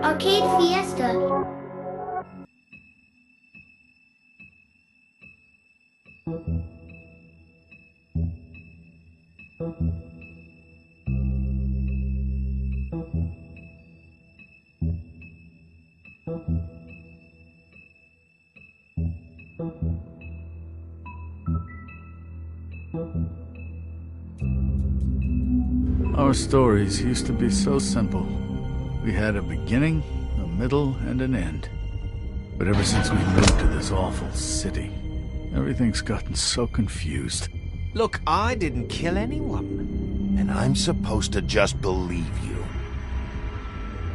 Arcade Fiesta. Our stories used to be so simple. We had a beginning, a middle, and an end. But ever since we moved to this awful city, everything's gotten so confused. Look, I didn't kill anyone. And I'm supposed to just believe you.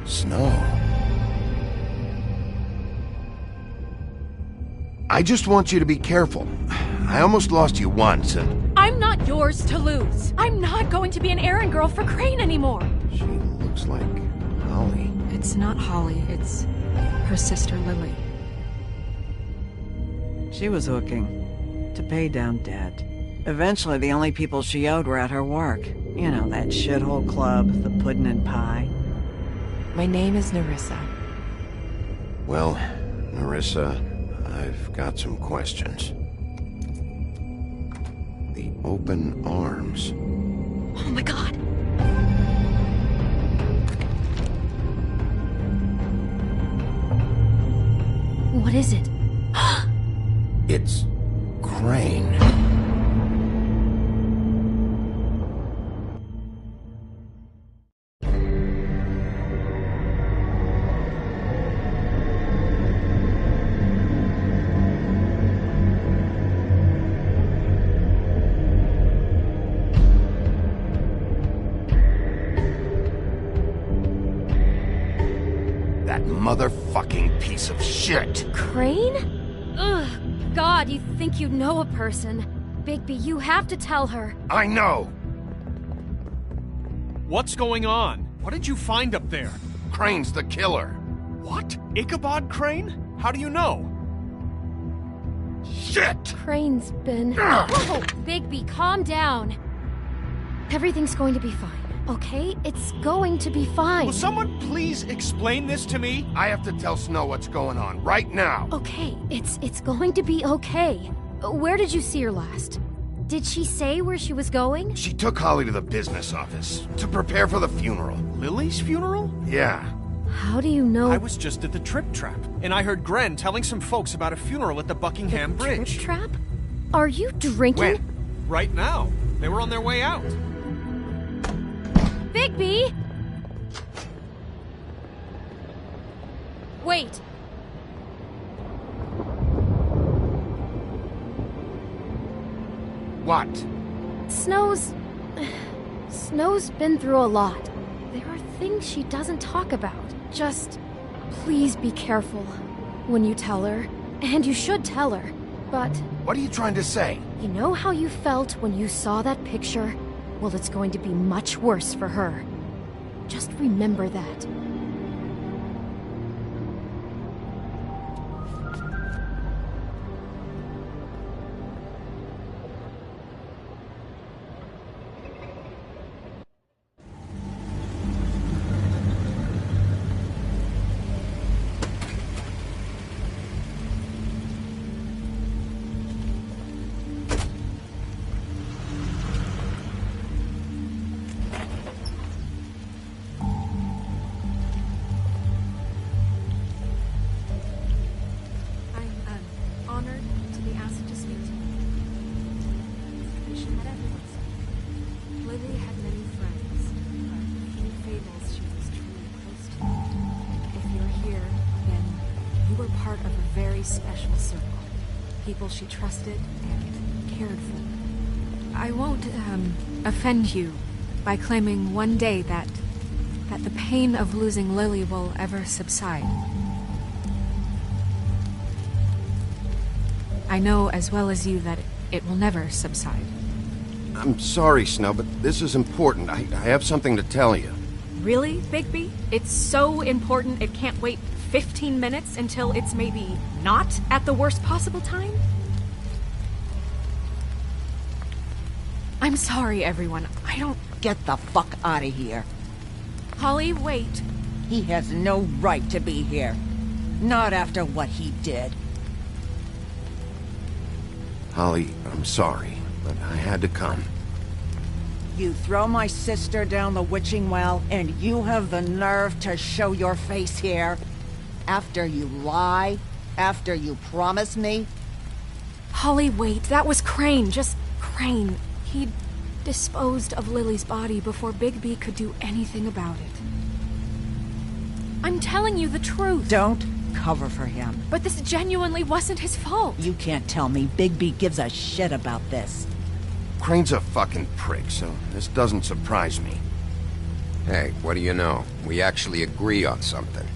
Snow. I just want you to be careful. I almost lost you once, and... I'm not yours to lose. I'm not going to be an errand girl for Crane anymore. She looks like Holly. It's not Holly, it's her sister Lily. She was hooking to pay down debt. Eventually, the only people she owed were at her work. You know, that shithole club, the Puddin' and Pie. My name is Nerissa. Well, Nerissa, I've got some questions. The open arms. Oh my god. What is it? It's Crane. That motherfucking piece of shit! Crane? Ugh. God, you think you know a person. Bigby, you have to tell her. I know! What's going on? What did you find up there? Crane's the killer. What? Ichabod Crane? How do you know? Shit! Crane's been... Whoa! Bigby, calm down. Everything's going to be fine, okay? It's going to be fine. Will someone please explain this to me? I have to tell Snow what's going on, right now! Okay, it's going to be okay. Where did you see her last? Did she say where she was going? She took Holly to the business office to prepare for the funeral. Lily's funeral? Yeah. How do you know? I was just at the Trip Trap, and I heard Gren telling some folks about a funeral at the Buckingham Bridge. Trip Trap? Are you drinking? When? Right now. They were on their way out. Bigby! Wait. What? Snow's been through a lot. There are things she doesn't talk about. Just please be careful when you tell her. And you should tell her. But What are you trying to say? you know how you felt when you saw that picture? Well, it's going to be much worse for her. Just remember that. Honored to be asked to speak to you. And she met everyone said. Lily had many friends, but few fables she was truly close to. If you're here, then you were part of a very special circle. People she trusted and cared for. I won't, offend you by claiming one day that the pain of losing Lily will ever subside. I know as well as you that it will never subside. I'm sorry, Snow, but this is important. I have something to tell you. Really, Bigby? It's so important it can't wait 15 minutes until it's maybe not at the worst possible time? I'm sorry, everyone. I don't... Get the fuck out of here. Holly, wait. He has no right to be here. Not after what he did. Holly, I'm sorry, but I had to come. You throw my sister down the witching well, and you have the nerve to show your face here? After you lie? After you promise me? Holly, wait. That was Crane. Just Crane. He disposed of Lily's body before Bigby could do anything about it. I'm telling you the truth. Don't cover for him. But this genuinely wasn't his fault. You can't tell me Bigby gives a shit about this. Crane's a fucking prick, so this doesn't surprise me. Hey, what do you know? We actually agree on something.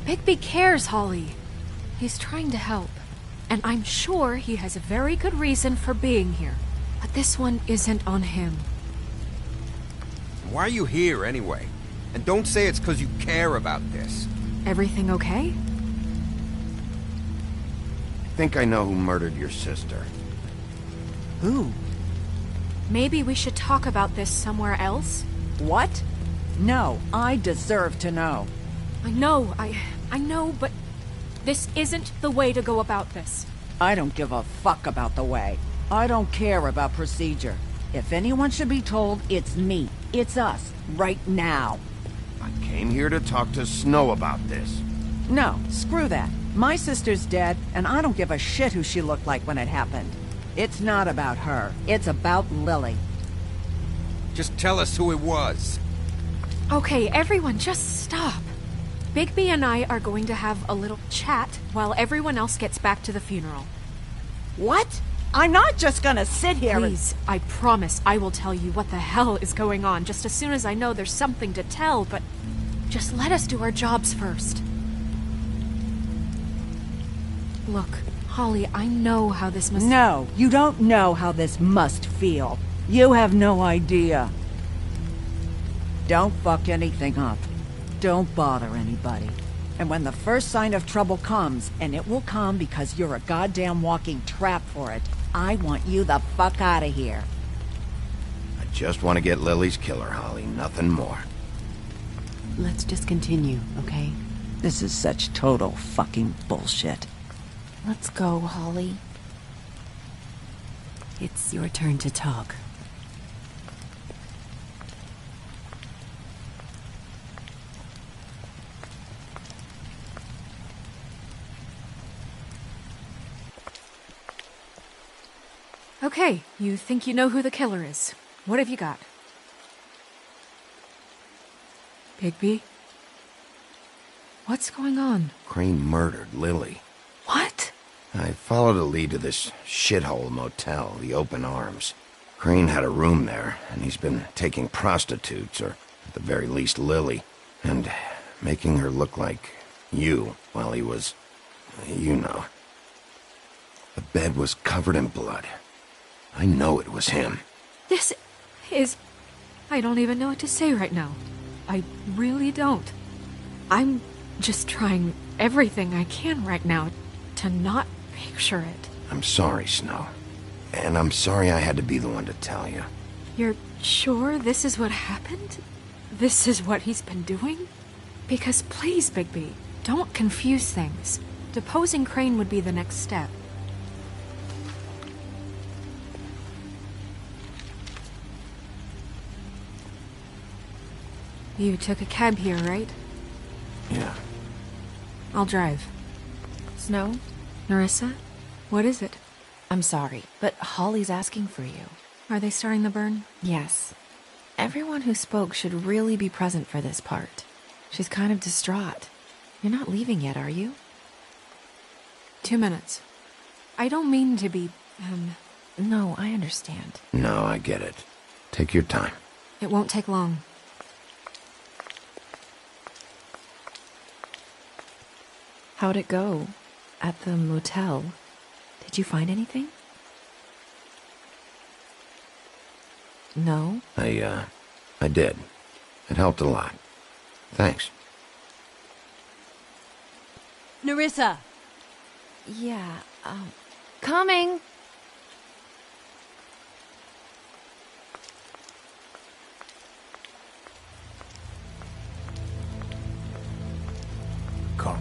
Bigby cares, Holly. He's trying to help. And I'm sure he has a very good reason for being here. But this one isn't on him. Why are you here, anyway? And don't say it's because you care about this. Everything okay? I think I know who murdered your sister. Who? Maybe we should talk about this somewhere else? What? No, I deserve to know. I know, but this isn't the way to go about this. I don't give a fuck about the way. I don't care about procedure. If anyone should be told, it's me. It's us. Right now. I came here to talk to Snow about this. No, screw that. My sister's dead, and I don't give a shit who she looked like when it happened. It's not about her. It's about Lily. Just tell us who it was. Okay, everyone, just stop. Bigby and I are going to have a little chat while everyone else gets back to the funeral. What? I'm not just gonna sit here and... Please, I promise I will tell you what the hell is going on just as soon as I know there's something to tell, but just let us do our jobs first. Look, Holly, I know how this must... No, you don't know how this must feel. You have no idea. Don't fuck anything up. Don't bother anybody. And when the first sign of trouble comes, and it will come because you're a goddamn walking trap for it, I want you the fuck out of here. I just want to get Lily's killer, Holly, nothing more. Let's just continue, okay? This is such total fucking bullshit. Let's go, Holly. It's your turn to talk. Okay, you think you know who the killer is. What have you got? Bigby? What's going on? Crane murdered Lily. What? I followed a lead to this shithole motel, the Open Arms. Crane had a room there, and he's been taking prostitutes, or at the very least Lily, and making her look like you while he was... you know. The bed was covered in blood. I know it was him. This is... I don't even know what to say right now. I really don't. I'm just trying everything I can right now to not picture it. I'm sorry, Snow. And I'm sorry I had to be the one to tell you. You're sure this is what happened? This is what he's been doing? Because please, Bigby, don't confuse things. Deposing Crane would be the next step. You took a cab here, right? Yeah. I'll drive. Snow? Nerissa? What is it? I'm sorry, but Holly's asking for you. Are they starting the burn? Yes. Everyone who spoke should really be present for this part. She's kind of distraught. You're not leaving yet, are you? 2 minutes. I don't mean to be, No, I understand. No, I get it. Take your time. It won't take long. How'd it go? At the motel? Did you find anything? No? I did. It helped a lot. Thanks. Nerissa! Yeah, coming!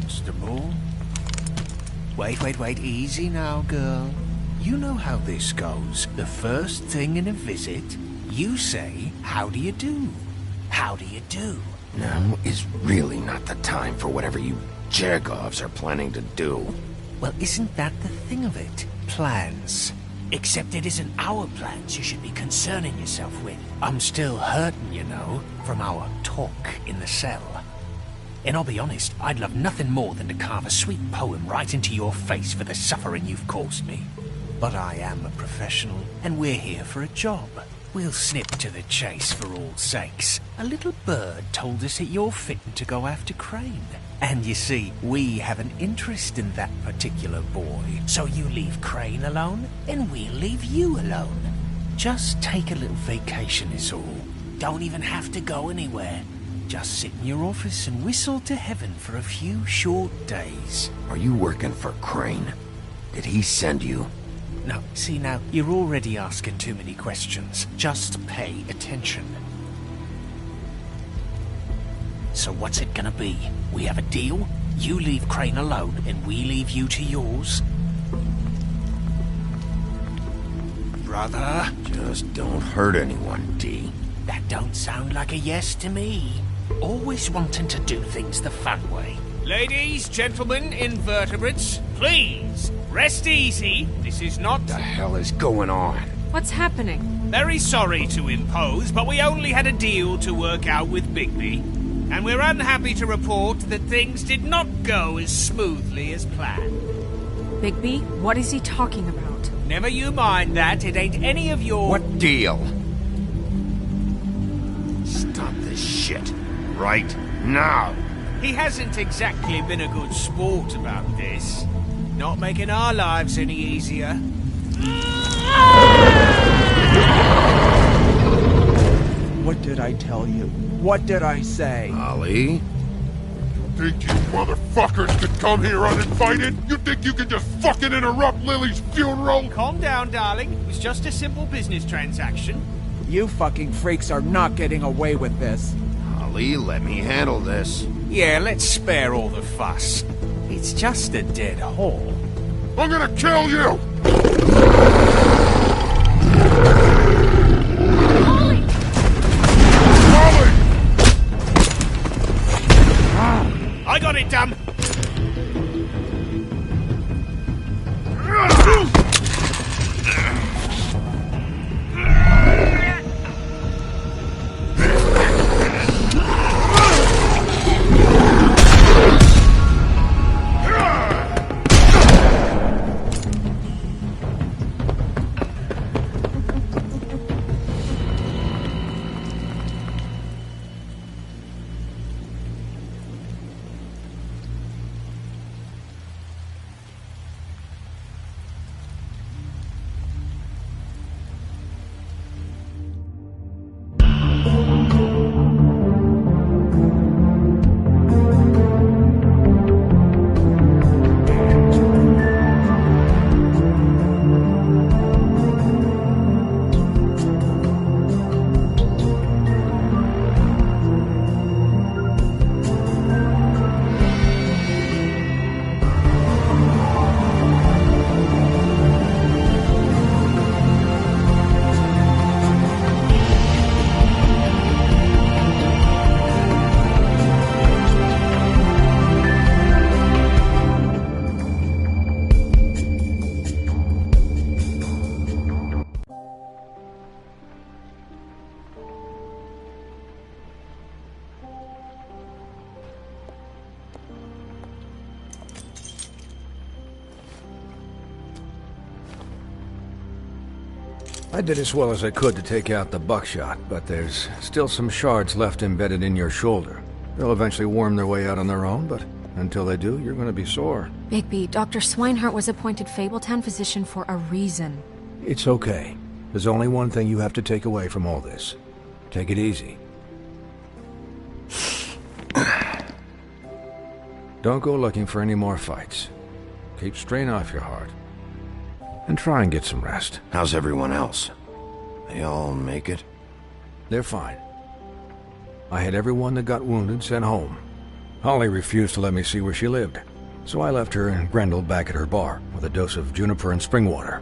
Constable. Wait, easy now, girl. You know how this goes. The first thing in a visit, you say, how do you do? How do you do? Now is really not the time for whatever you Jergovs are planning to do. Well, isn't that the thing of it? Plans. Except it isn't our plans you should be concerning yourself with. I'm still hurting, you know, from our talk in the cell. And I'll be honest, I'd love nothing more than to carve a sweet poem right into your face for the suffering you've caused me. But I am a professional, and we're here for a job. We'll snip to the chase for all sakes. A little bird told us that you're fitting to go after Crane. And you see, we have an interest in that particular boy. So you leave Crane alone, and we'll leave you alone. Just take a little vacation is all. Don't even have to go anywhere. Just sit in your office and whistle to heaven for a few short days. Are you working for Crane? Did he send you? No, see now, you're already asking too many questions. Just pay attention. So what's it gonna be? We have a deal? You leave Crane alone, and we leave you to yours? Brother? Just don't hurt anyone, D. That don't sound like a yes to me. Always wanting to do things the fun way. Ladies, gentlemen, invertebrates, please, rest easy. This is not... What the hell is going on? What's happening? Very sorry to impose, but we only had a deal to work out with Bigby. And we're unhappy to report that things did not go as smoothly as planned. Bigby, what is he talking about? Never you mind that, it ain't any of your... What deal? Stop this shit. Right now. He hasn't exactly been a good sport about this. Not making our lives any easier. What did I tell you? What did I say? Ollie? Think you motherfuckers could come here uninvited? You think you can just fucking interrupt Lily's funeral? Calm down, darling. It was just a simple business transaction. You fucking freaks are not getting away with this. Ollie, let me handle this. Yeah, let's spare all the fuss. It's just a dead hole. I'm gonna kill you! Ollie! Ollie! I got it, damn! I did as well as I could to take out the buckshot, but there's still some shards left embedded in your shoulder. They'll eventually worm their way out on their own, but until they do, you're going to be sore. Bigby, Dr. Swinehart was appointed Fabletown physician for a reason. It's okay. There's only one thing you have to take away from all this. Take it easy. Don't go looking for any more fights. Keep strain off your heart. And try and get some rest. How's everyone else? They all make it? They're fine. I had everyone that got wounded sent home. Holly refused to let me see where she lived, so I left her and Grendel back at her bar with a dose of juniper and spring water.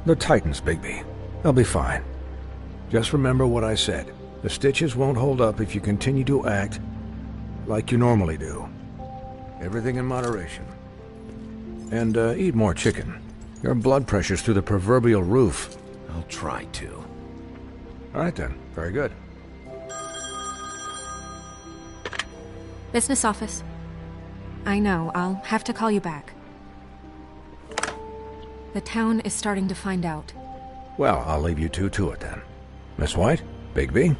The Titans, Bigby. They'll be fine. Just remember what I said. The stitches won't hold up if you continue to act like you normally do. Everything in moderation. And eat more chicken. Your blood pressure's through the proverbial roof. I'll try to. All right then. Very good. Business office. I know, I'll have to call you back. The town is starting to find out. Well, I'll leave you two to it then. Miss White, Bigby.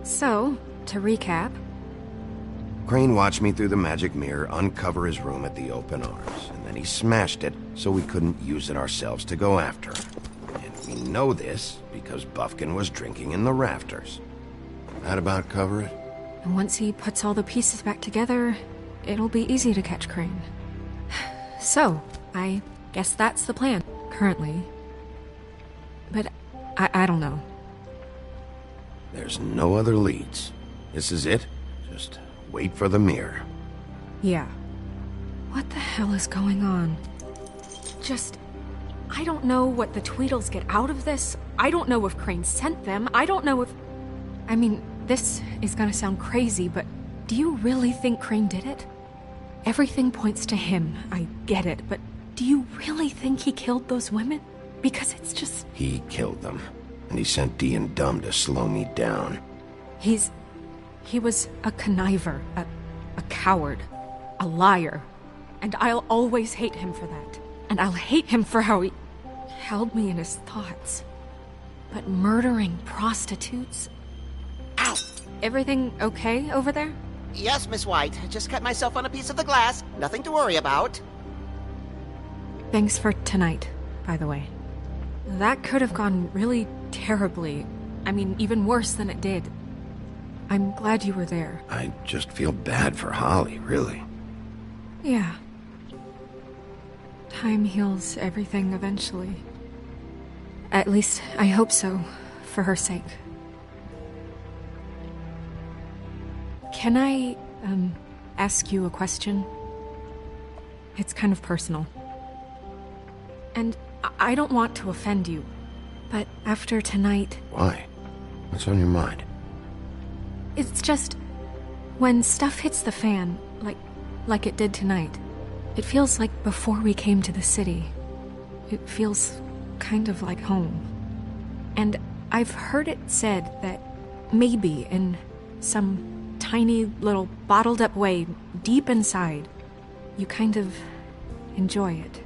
So, to recap... Crane watched me through the magic mirror uncover his room at the open arms, and then he smashed it so we couldn't use it ourselves to go after him. And we know this because Bufkin was drinking in the rafters. That about cover it? And once he puts all the pieces back together, it'll be easy to catch Crane. So, I guess that's the plan, currently. But I don't know. There's no other leads. This is it. Just wait for the mirror. Yeah. What the hell is going on? I don't know what the Tweedles get out of this. I don't know if Crane sent them. I don't know if... I mean, this is gonna sound crazy, but do you really think Crane did it? Everything points to him. I get it, but do you really think he killed those women? Because it's just... He killed them, and he sent Dee and Dumb to slow me down. He was a conniver, a coward, a liar. And I'll always hate him for that. And I'll hate him for how he held me in his thoughts. But murdering prostitutes? Ow! Everything okay over there? Yes, Miss White. Just cut myself on a piece of the glass. Nothing to worry about. Thanks for tonight, by the way. That could have gone really terribly. I mean, even worse than it did. I'm glad you were there. I just feel bad for Holly, really. Yeah. Time heals everything eventually. At least, I hope so, for her sake. Can I, ask you a question? It's kind of personal. And I don't want to offend you, but after tonight... Why? What's on your mind? It's just... when stuff hits the fan, like it did tonight, it feels like before we came to the city. It feels kind of like home. And I've heard it said that maybe in some tiny little bottled up way deep inside, you kind of enjoy it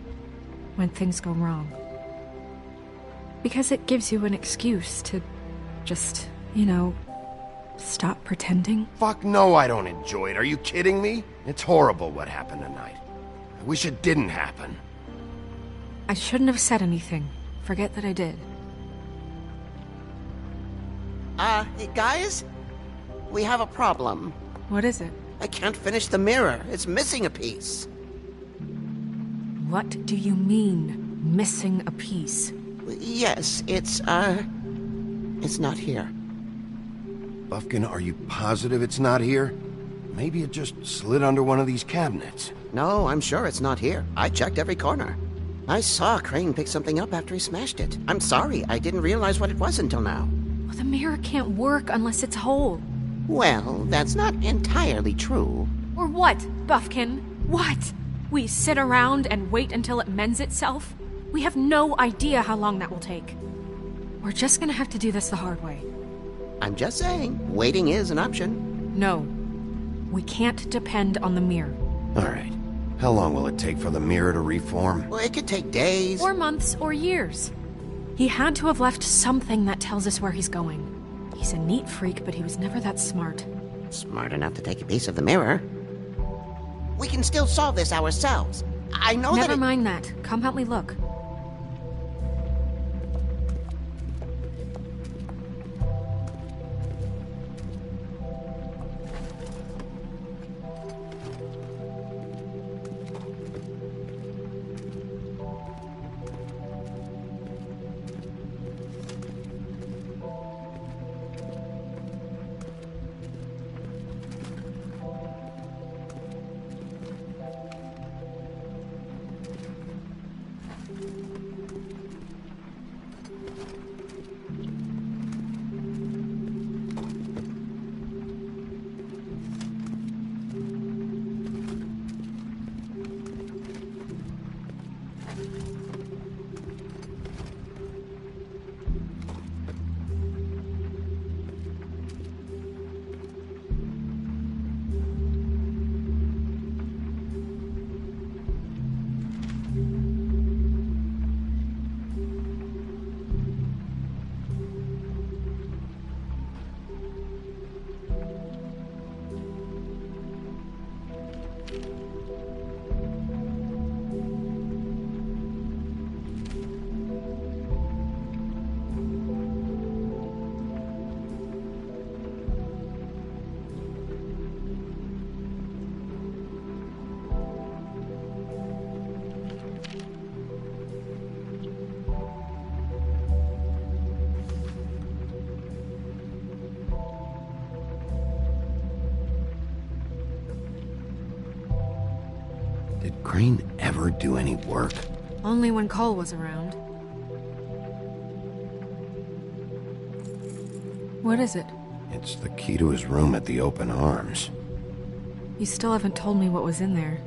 when things go wrong. Because it gives you an excuse to just, stop pretending. Fuck no, I don't enjoy it. Are you kidding me? It's horrible what happened tonight. I wish it didn't happen. I shouldn't have said anything. Forget that I did. Hey, guys? We have a problem. What is it? I can't finish the mirror. It's missing a piece. What do you mean, missing a piece? Yes, it's not here. Bufkin, are you positive it's not here? Maybe it just slid under one of these cabinets. No, I'm sure it's not here. I checked every corner. I saw Crane pick something up after he smashed it. I'm sorry, I didn't realize what it was until now. Well, the mirror can't work unless it's whole. Well, that's not entirely true. Or what, Bufkin? What? We sit around and wait until it mends itself? We have no idea how long that will take. We're just gonna have to do this the hard way. I'm just saying, waiting is an option. No. We can't depend on the mirror. All right. How long will it take for the mirror to reform? Well, it could take days. Or months, or years. He had to have left something that tells us where he's going. He's a neat freak, but he was never that smart. Smart enough to take a piece of the mirror. We can still solve this ourselves. I know Never mind that. Come help me look. Did Crane ever do any work? Only when Cole was around. What is it? It's the key to his room at the Open Arms. You still haven't told me what was in there.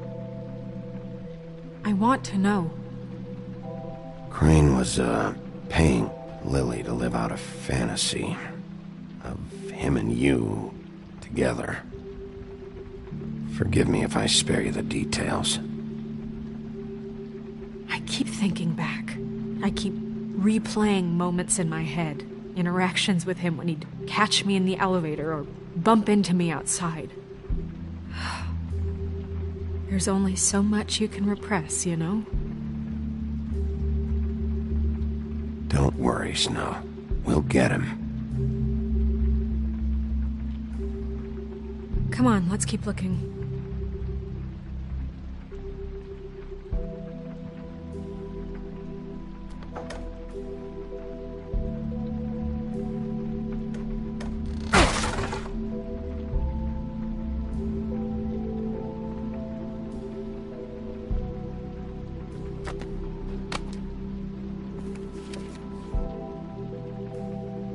I want to know. Crane was, paying Lily to live out a fantasy of him and you together. Forgive me if I spare you the details. I keep thinking back. I keep replaying moments in my head. Interactions with him when he'd catch me in the elevator or bump into me outside. There's only so much you can repress, you know? Don't worry, Snow. We'll get him. Come on, let's keep looking.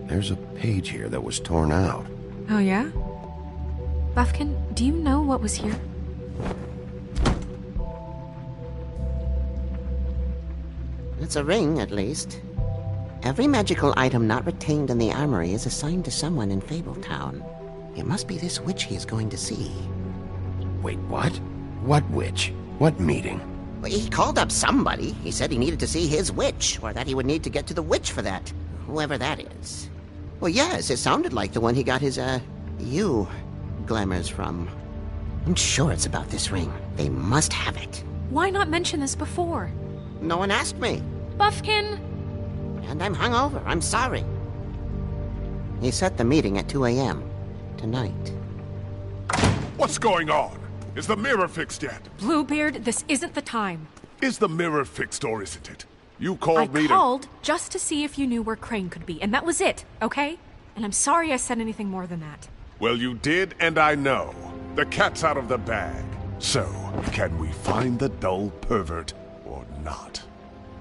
There's a page here that was torn out. Oh, yeah? Buffkin, do you know what was here? It's a ring, at least. Every magical item not retained in the armory is assigned to someone in Fabletown. It must be this witch he is going to see. Wait, what? What witch? What meeting? Well, he called up somebody. He said he needed to see his witch, or that he would need to get to the witch for that. Whoever that is. Well, yes, it sounded like the one he got his, you glamours from. I'm sure it's about this ring. They must have it. Why not mention this before? No one asked me. Buffkin! And I'm hungover. I'm sorry. He set the meeting at 2 a.m. tonight. What's going on? Is the mirror fixed yet? Bluebeard, this isn't the time. Is the mirror fixed or isn't it? You called me I called just to see if you knew where Crane could be, and that was it, okay? And I'm sorry I said anything more than that. Well, you did, and I know. The cat's out of the bag. So, can we find the dull pervert or not?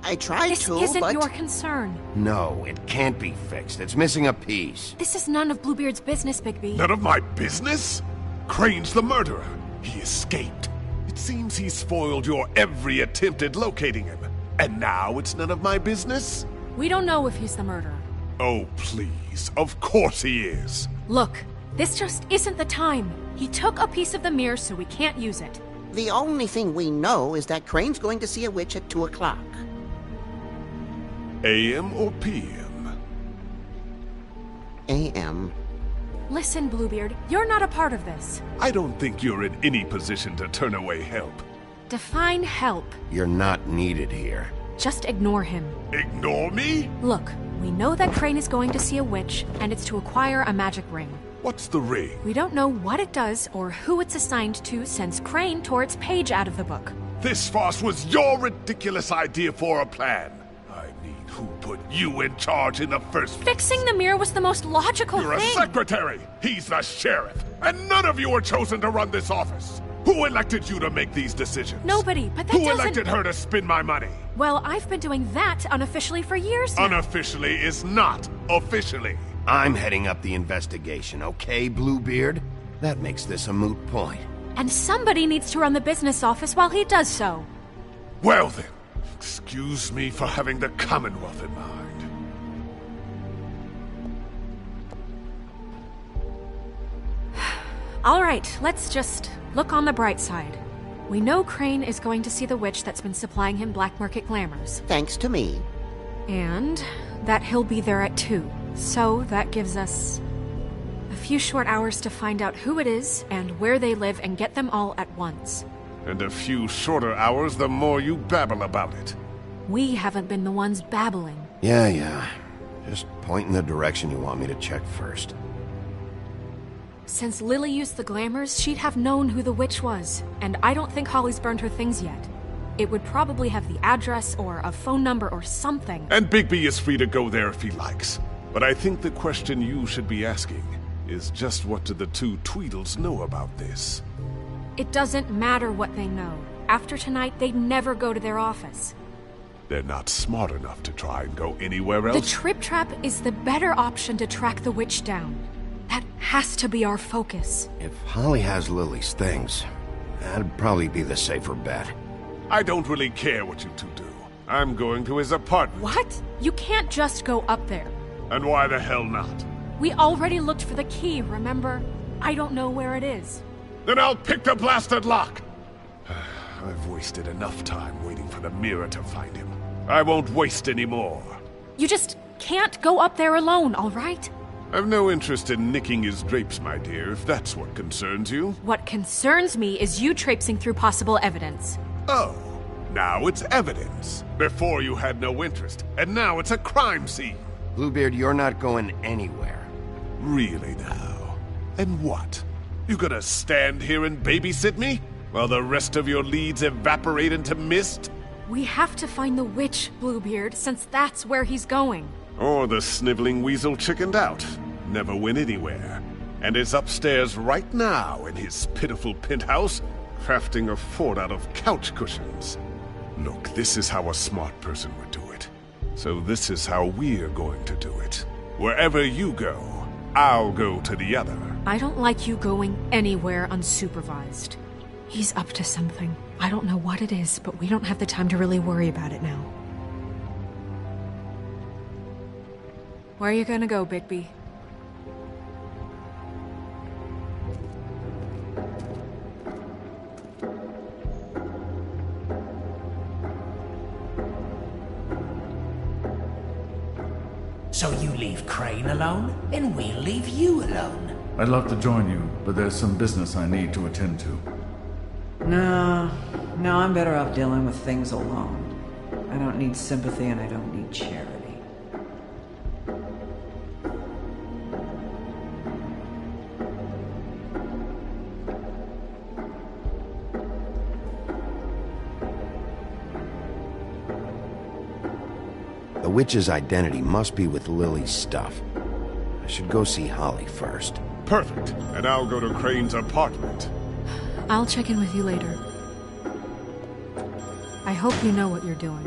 I tried this to, isn't but... your concern. No, it can't be fixed. It's missing a piece. This is none of Bluebeard's business, Bigby. None of my business? Crane's the murderer. He escaped. It seems he spoiled your every attempt at locating him. And now it's none of my business? We don't know if he's the murderer. Oh, please. Of course he is. Look, this just isn't the time. He took a piece of the mirror, so we can't use it. The only thing we know is that Crane's going to see a witch at 2 o'clock. AM or PM? AM. Listen, Bluebeard, you're not a part of this. I don't think you're in any position to turn away help. Define help. You're not needed here. Just ignore him. Ignore me? Look, we know that Crane is going to see a witch, and it's to acquire a magic ring. What's the ring? We don't know what it does or who it's assigned to since Crane tore its page out of the book. This farce was your ridiculous idea for a plan. I mean, who put you in charge in the first place? Fixing the mirror was the most logical You're thing. a secretary. He's the sheriff. And none of you were chosen to run this office. Who elected you to make these decisions? Nobody, but that Who doesn't... elected her to spend my money? Well, I've been doing that unofficially for years now. Unofficially is not officially. I'm heading up the investigation, okay, Bluebeard? That makes this a moot point. And somebody needs to run the business office while he does so. Well then, excuse me for having the Commonwealth in mind. All right, let's just look on the bright side. We know Crane is going to see the witch that's been supplying him black market glamours. Thanks to me. And that he'll be there at 2. So that gives us a few short hours to find out who it is and where they live and get them all at once. And a few shorter hours the more you babble about it. We haven't been the ones babbling. Yeah. Just point in the direction you want me to check first. Since Lily used the glamours, she'd have known who the witch was, and I don't think Holly's burned her things yet. It would probably have the address or a phone number or something. And Bigby is free to go there if he likes. But I think the question you should be asking is just what do the two Tweedles know about this? It doesn't matter what they know. after tonight, they'd never go to their office. They're not smart enough to try and go anywhere The else. Trip Trap is the better option to track the witch down. That has to be our focus. If Holly has Lily's things, that'd probably be the safer bet. I don't really care what you two do. I'm going to his apartment. What? You can't just go up there. And why the hell not? We already looked for the key, remember? I don't know where it is. Then I'll pick the blasted lock! I've wasted enough time waiting for the mirror to find him. I won't waste any more. You just can't go up there alone, all right? I've no interest in nicking his drapes, my dear, if that's what concerns you. What concerns me is you traipsing through possible evidence. Oh, now it's evidence. Before you had no interest, and now it's a crime scene. Bluebeard, you're not going anywhere. Really now? And what? You gonna stand here and babysit me? While the rest of your leads evaporate into mist? We have to find the witch, Bluebeard, since that's where he's going. Or the sniveling weasel chickened out. Never went anywhere. And is upstairs right now in his pitiful penthouse, crafting a fort out of couch cushions. Look, this is how a smart person would do it. So this is how we're going to do it. Wherever you go, I'll go to the other. I don't like you going anywhere unsupervised. He's up to something. I don't know what it is, but we don't have the time to really worry about it now. Where are you gonna go, Bigby? So you leave Crane alone, and we'll leave you alone. I'd love to join you, but there's some business I need to attend to. No, I'm better off dealing with things alone. I don't need sympathy and I don't need charity. The witch's identity must be with Lily's stuff. I should go see Holly first. Perfect. And I'll go to Crane's apartment. I'll check in with you later. I hope you know what you're doing.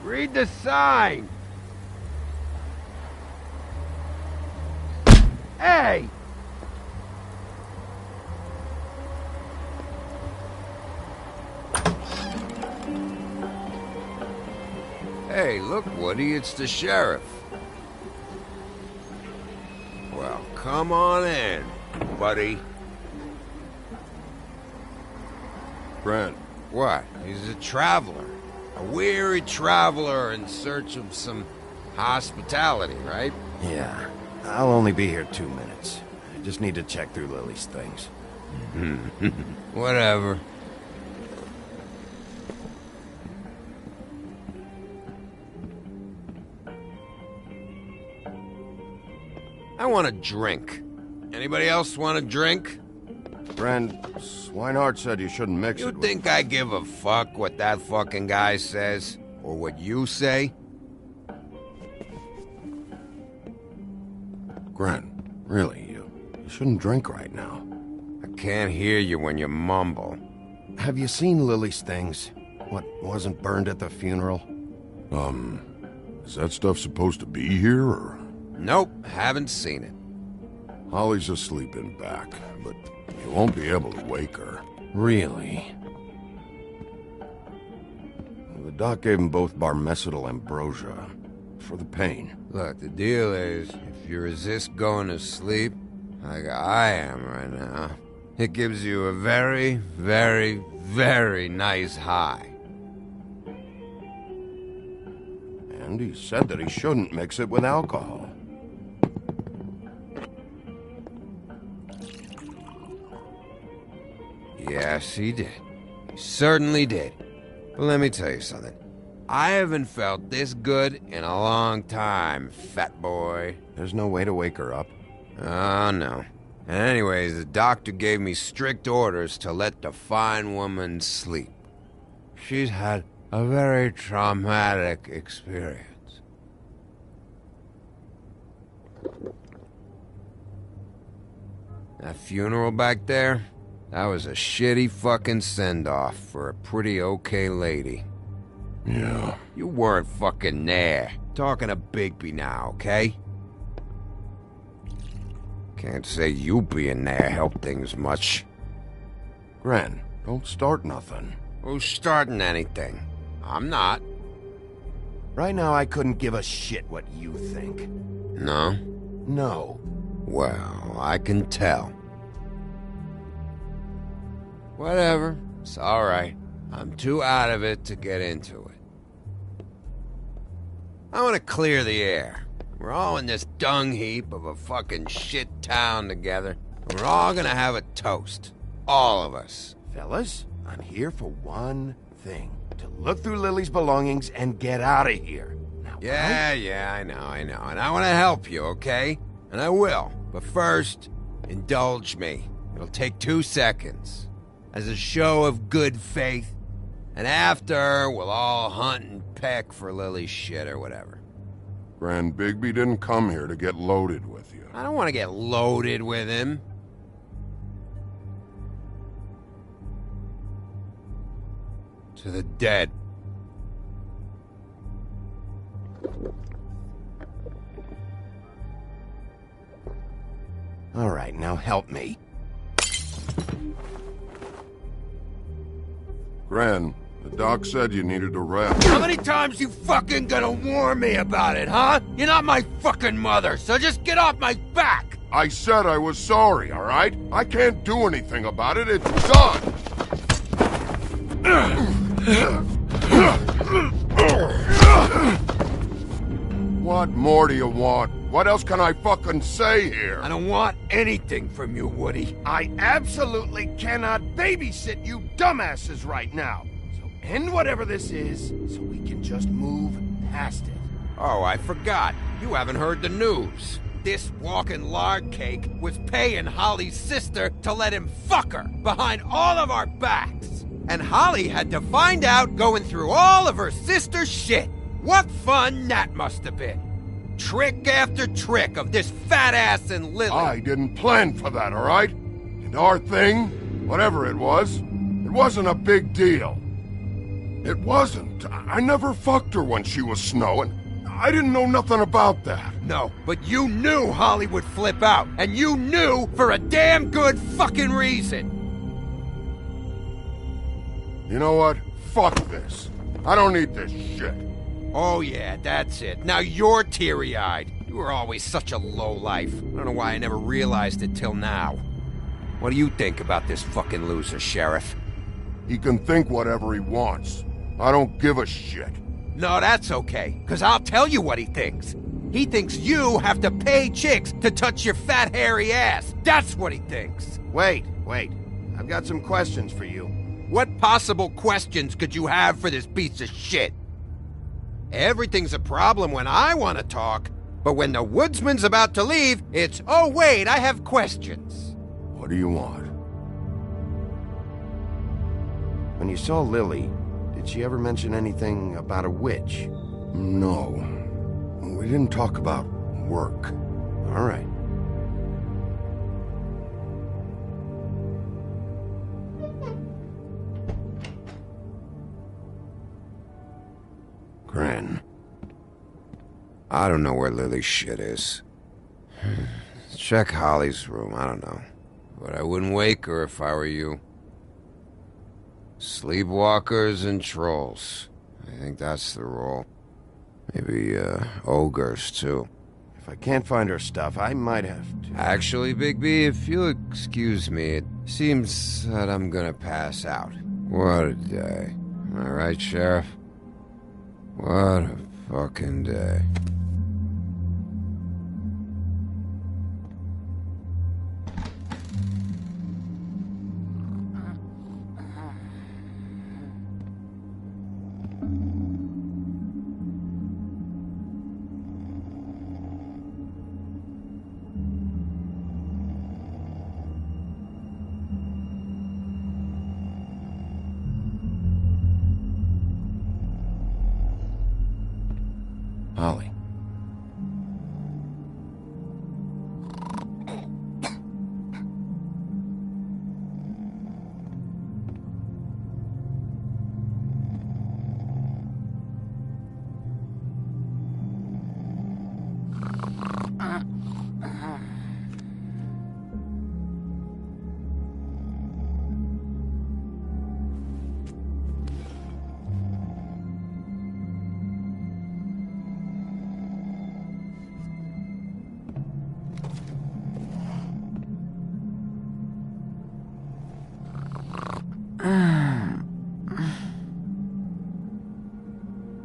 Read the sign! Hey! Hey, look, Woody, it's the sheriff. Well, come on in, buddy. Brent, what? He's a traveler. A weary traveler in search of some hospitality, right? Yeah, I'll only be here 2 minutes. I just need to check through Lily's things. Whatever. I want a drink. Anybody else want a drink? Friend, Swinehart said you shouldn't mix it You think I give a fuck what that fucking guy says? Or what you say? Gren, really, you shouldn't drink right now. I can't hear you when you mumble. Have you seen Lily's things? What wasn't burned at the funeral? Is that stuff supposed to be here, or...? Nope, haven't seen it. Holly's asleep in back, but you won't be able to wake her. Really? The doc gave them both Barmecidal ambrosia for the pain. Look, the deal is, if you resist going to sleep, like I am right now, it gives you a very, very, very nice high. And he said that he shouldn't mix it with alcohol. Yes, he did. He certainly did. But let me tell you something. I haven't felt this good in a long time, fat boy. There's no way to wake her up? Oh, no. And anyways, the doctor gave me strict orders to let the fine woman sleep. She's had a very traumatic experience. That funeral back there, that was a shitty fucking send-off for a pretty okay lady. Yeah. You weren't fucking there. Talking to Bigby now, okay? Can't say you being there helped things much. Gren, don't start nothing. Who's starting anything? I'm not. Right now, I couldn't give a shit what you think. No? No. Well, I can tell. Whatever. It's alright. I'm too out of it to get into it. I want to clear the air. We're all in this dung heap of a fucking shit town together. We're all gonna have a toast. All of us. Fellas, I'm here for one thing. To look through Lily's belongings and get out of here. Now, Yeah, I know. And I want to help you, okay? And I will. But first, indulge me. It'll take 2 seconds. As a show of good faith. And after, we'll all hunt and peck for Lily's shit or whatever. Grand Bigby didn't come here to get loaded with you. I don't want to get loaded with him. To the dead. All right, now help me. Gran, the doc said you needed a rest. How many times you fucking gonna warn me about it, huh? You're not my fucking mother, so just get off my back! I said I was sorry, all right? I can't do anything about it. It's done. What more do you want? What else can I fucking say here? I don't want anything from you, Woody. I absolutely cannot babysit you dumbasses right now. So end whatever this is, so we can just move past it. Oh, I forgot. You haven't heard the news. This walking lard cake was paying Holly's sister to let him fuck her behind all of our backs. And Holly had to find out going through all of her sister's shit. What fun that must have been. Trick after trick of this fat ass and Lily. I didn't plan for that, all right? And our thing, whatever it wasn't a big deal. It wasn't. I never fucked her when she was snowing. I didn't know nothing about that. No, but you knew Holly would flip out, and you knew for a damn good fucking reason. You know what? Fuck this. I don't need this shit. Oh yeah, that's it. Now you're teary-eyed. You were always such a lowlife. I don't know why I never realized it till now. What do you think about this fucking loser, Sheriff? He can think whatever he wants. I don't give a shit. No, that's okay, because I'll tell you what he thinks. He thinks you have to pay chicks to touch your fat, hairy ass. That's what he thinks. Wait. I've got some questions for you. What possible questions could you have for this piece of shit? Everything's a problem when I want to talk, but when the woodsman's about to leave, it's, oh wait, I have questions. What do you want? When you saw Lily, did she ever mention anything about a witch? No. We didn't talk about work. All right. Gran. I don't know where Lily's shit is. Check Holly's room, I don't know. But I wouldn't wake her if I were you. Sleepwalkers and trolls. I think that's the rule. Maybe, ogres, too. If I can't find her stuff, I might have to... Actually, Bigby, if you'll excuse me, it seems that I'm gonna pass out. What a day. Am I right, Sheriff? What a fucking day. Holly.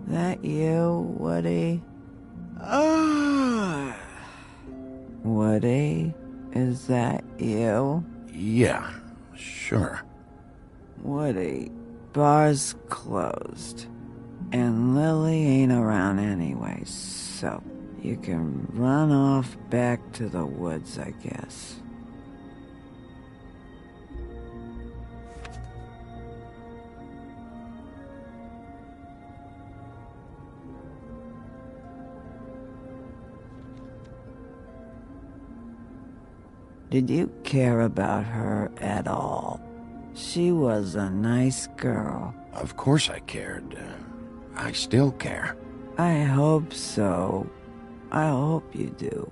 That you, Woody? Woody? Is that you? Yeah, sure. Woody, bar's closed. And Lily ain't around anyway, so you can run off back to the woods, I guess. Did you care about her at all? She was a nice girl. Of course I cared. I still care. I hope so. I hope you do.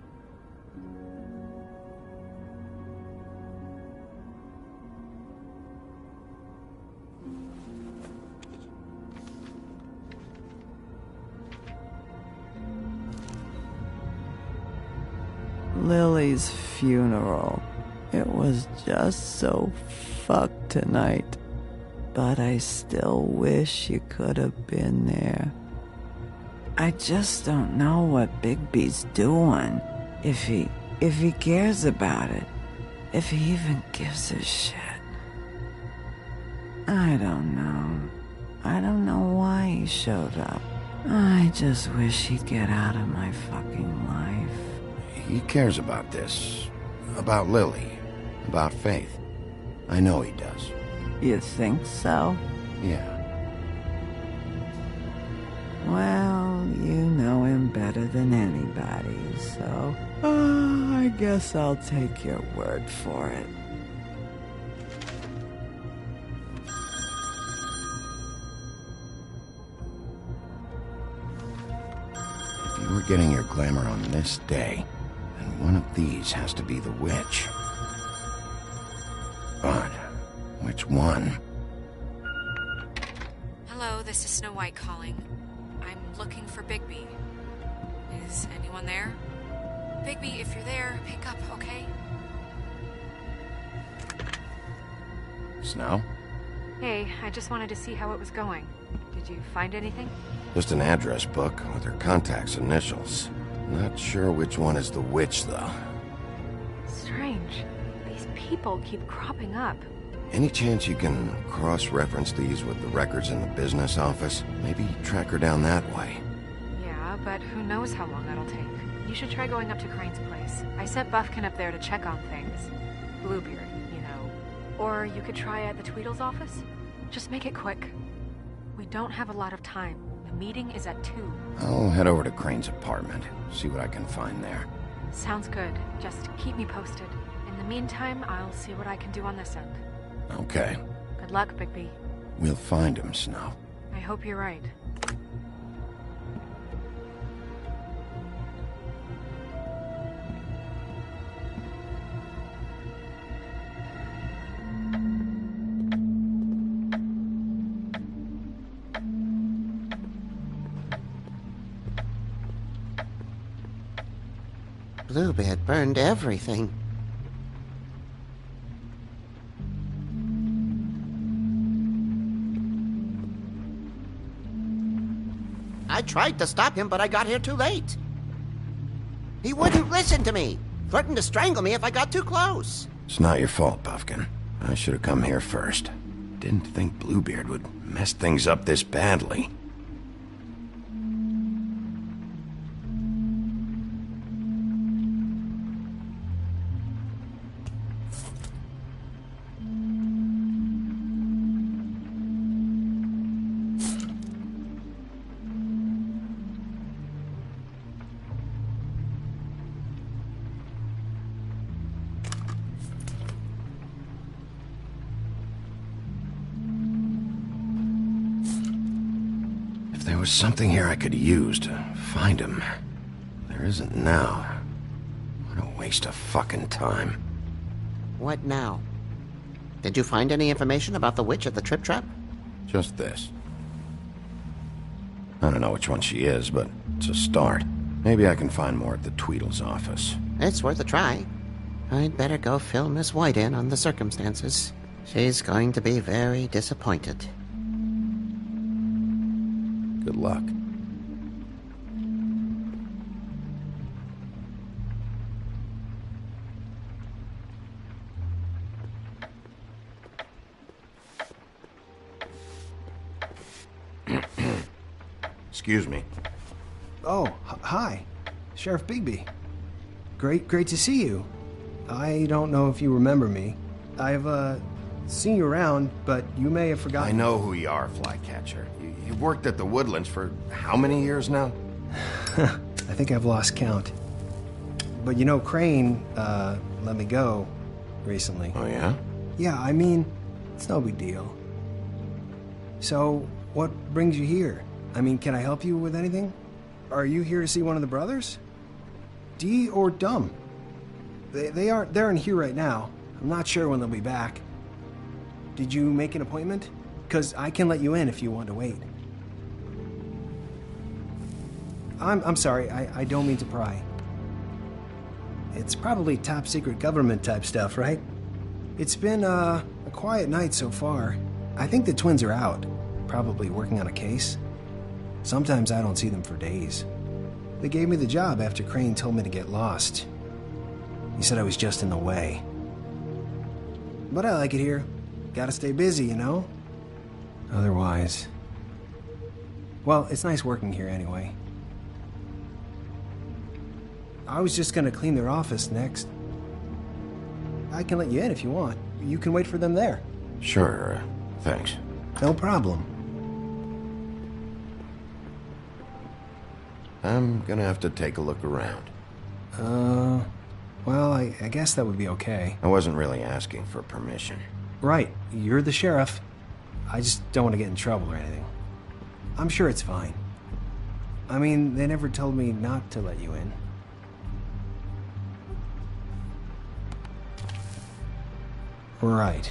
Lily's funeral. It was just so fucked tonight. But I still wish you could have been there. I just don't know what Bigby's doing. If he cares about it. If he even gives a shit. I don't know. I don't know why he showed up. I just wish he'd get out of my fucking life. He cares about this. About Lily. About Faith. I know he does. You think so? Yeah. Well, you know him better than anybody, so... I guess I'll take your word for it. If you were getting your glamour on this day, then one of these has to be the witch. But which one? Hello, this is Snow White calling. I'm looking for Bigby. Is anyone there? Bigby, if you're there, pick up, okay? Snow? Hey, I just wanted to see how it was going. Did you find anything? Just an address book with her contact's initials. Not sure which one is the witch, though. Strange. These people keep cropping up. Any chance you can cross-reference these with the records in the business office? Maybe track her down that way. Yeah, but who knows how long that'll take. You should try going up to Crane's place. I sent Buffkin up there to check on things. Bluebeard, you know. Or you could try at the Tweedle's office. Just make it quick. We don't have a lot of time. The meeting is at 2. I'll head over to Crane's apartment, see what I can find there. Sounds good. Just keep me posted. In the meantime, I'll see what I can do on this end. Okay. Good luck, Bigby. We'll find him, Snow. I hope you're right. Bluebeard burned everything. I tried to stop him, but I got here too late. He wouldn't listen to me, threatened to strangle me if I got too close. It's not your fault, Buffkin. I should have come here first. Didn't think Bluebeard would mess things up this badly. was something here I could use to find him. There isn't now. What a waste of fucking time. What now? Did you find any information about the witch at the Trip Trap? Just this. I don't know which one she is, but it's a start. Maybe I can find more at the Tweedle's office. It's worth a try. I'd better go fill Miss White in on the circumstances. She's going to be very disappointed. Good luck. Excuse me. Oh, hi. Sheriff Bigby. Great to see you. I don't know if you remember me. I've, seen you around, but you may have forgotten. I know who you are, Flycatcher. You've worked at the Woodlands for how many years now? I think I've lost count. But you know, Crane, let me go recently. Oh, yeah? Yeah, I mean, it's no big deal. So, what brings you here? I mean, can I help you with anything? Are you here to see one of the brothers? Dee or Dumb? They're in here right now. I'm not sure when they'll be back. Did you make an appointment? Because I can let you in if you want to wait. I'm sorry, I don't mean to pry. It's probably top secret government type stuff, right? It's been a quiet night so far. I think the twins are out, probably working on a case. Sometimes I don't see them for days. They gave me the job after Crane told me to get lost. He said I was just in the way. But I like it here. Gotta stay busy, you know? Otherwise... Well, it's nice working here anyway. I was just gonna clean their office next. I can let you in if you want. You can wait for them there. Sure, thanks. No problem. I'm gonna have to take a look around. Well, I guess that would be okay. I wasn't really asking for permission. Right, you're the sheriff. I just don't want to get in trouble or anything. I'm sure it's fine. I mean, they never told me not to let you in. Right.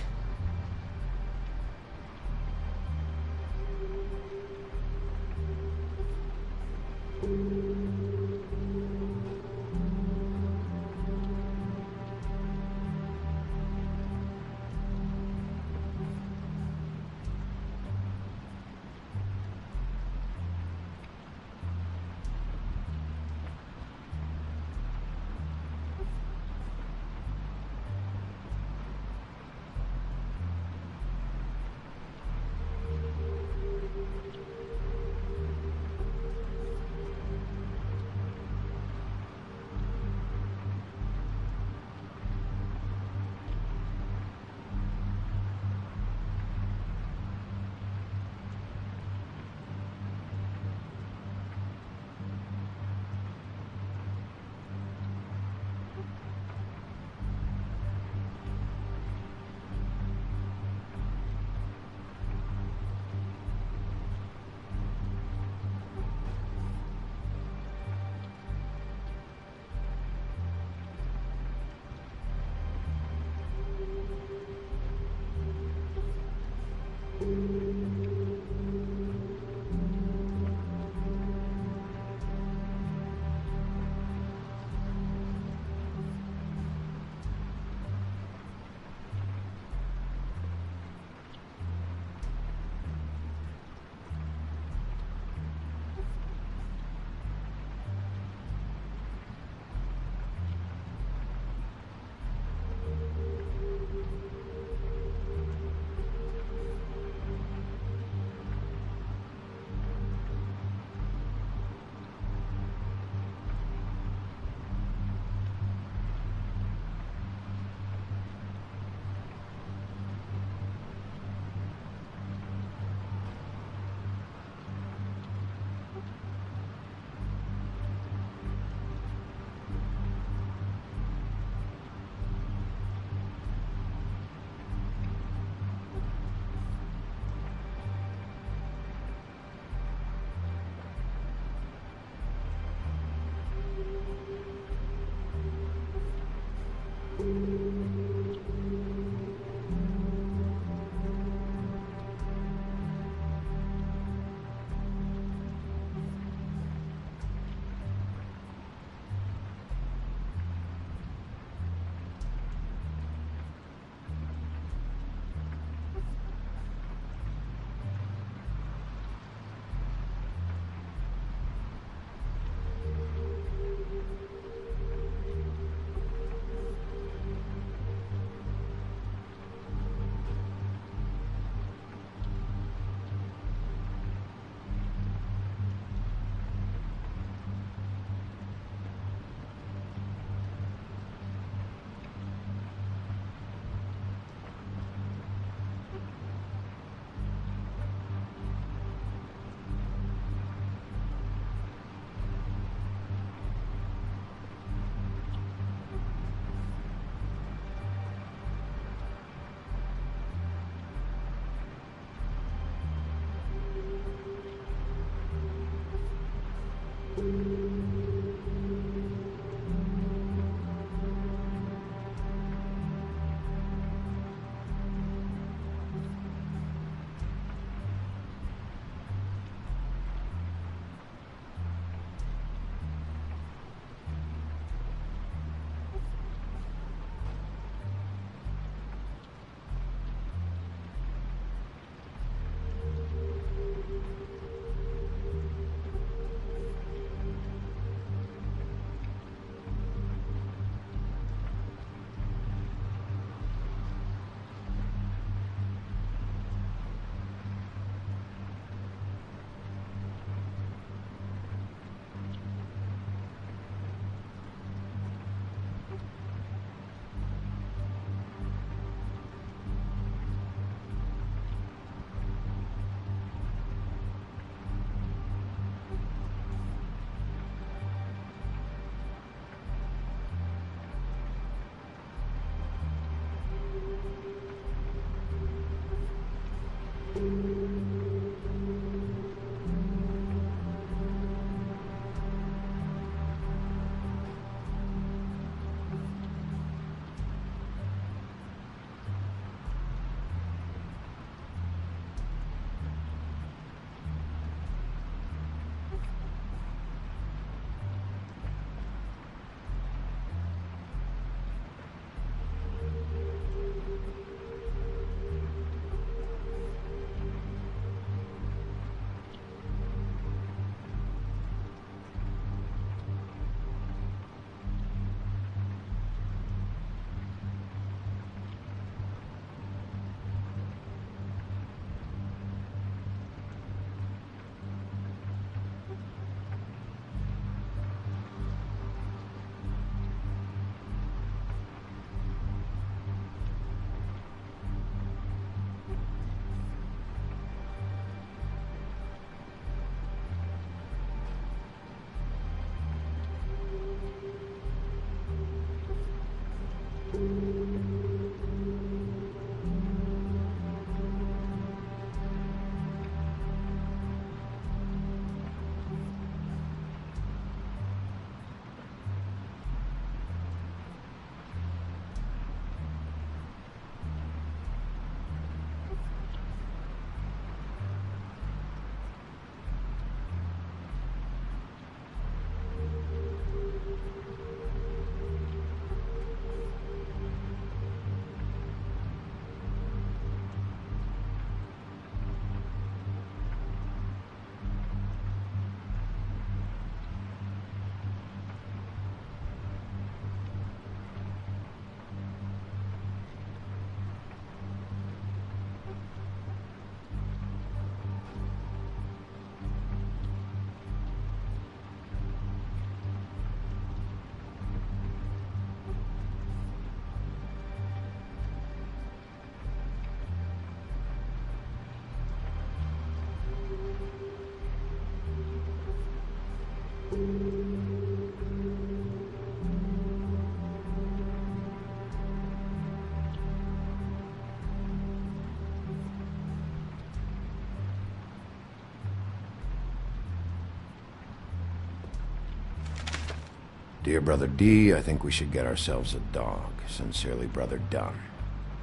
Dear Brother D, I think we should get ourselves a dog. Sincerely, Brother Dunn.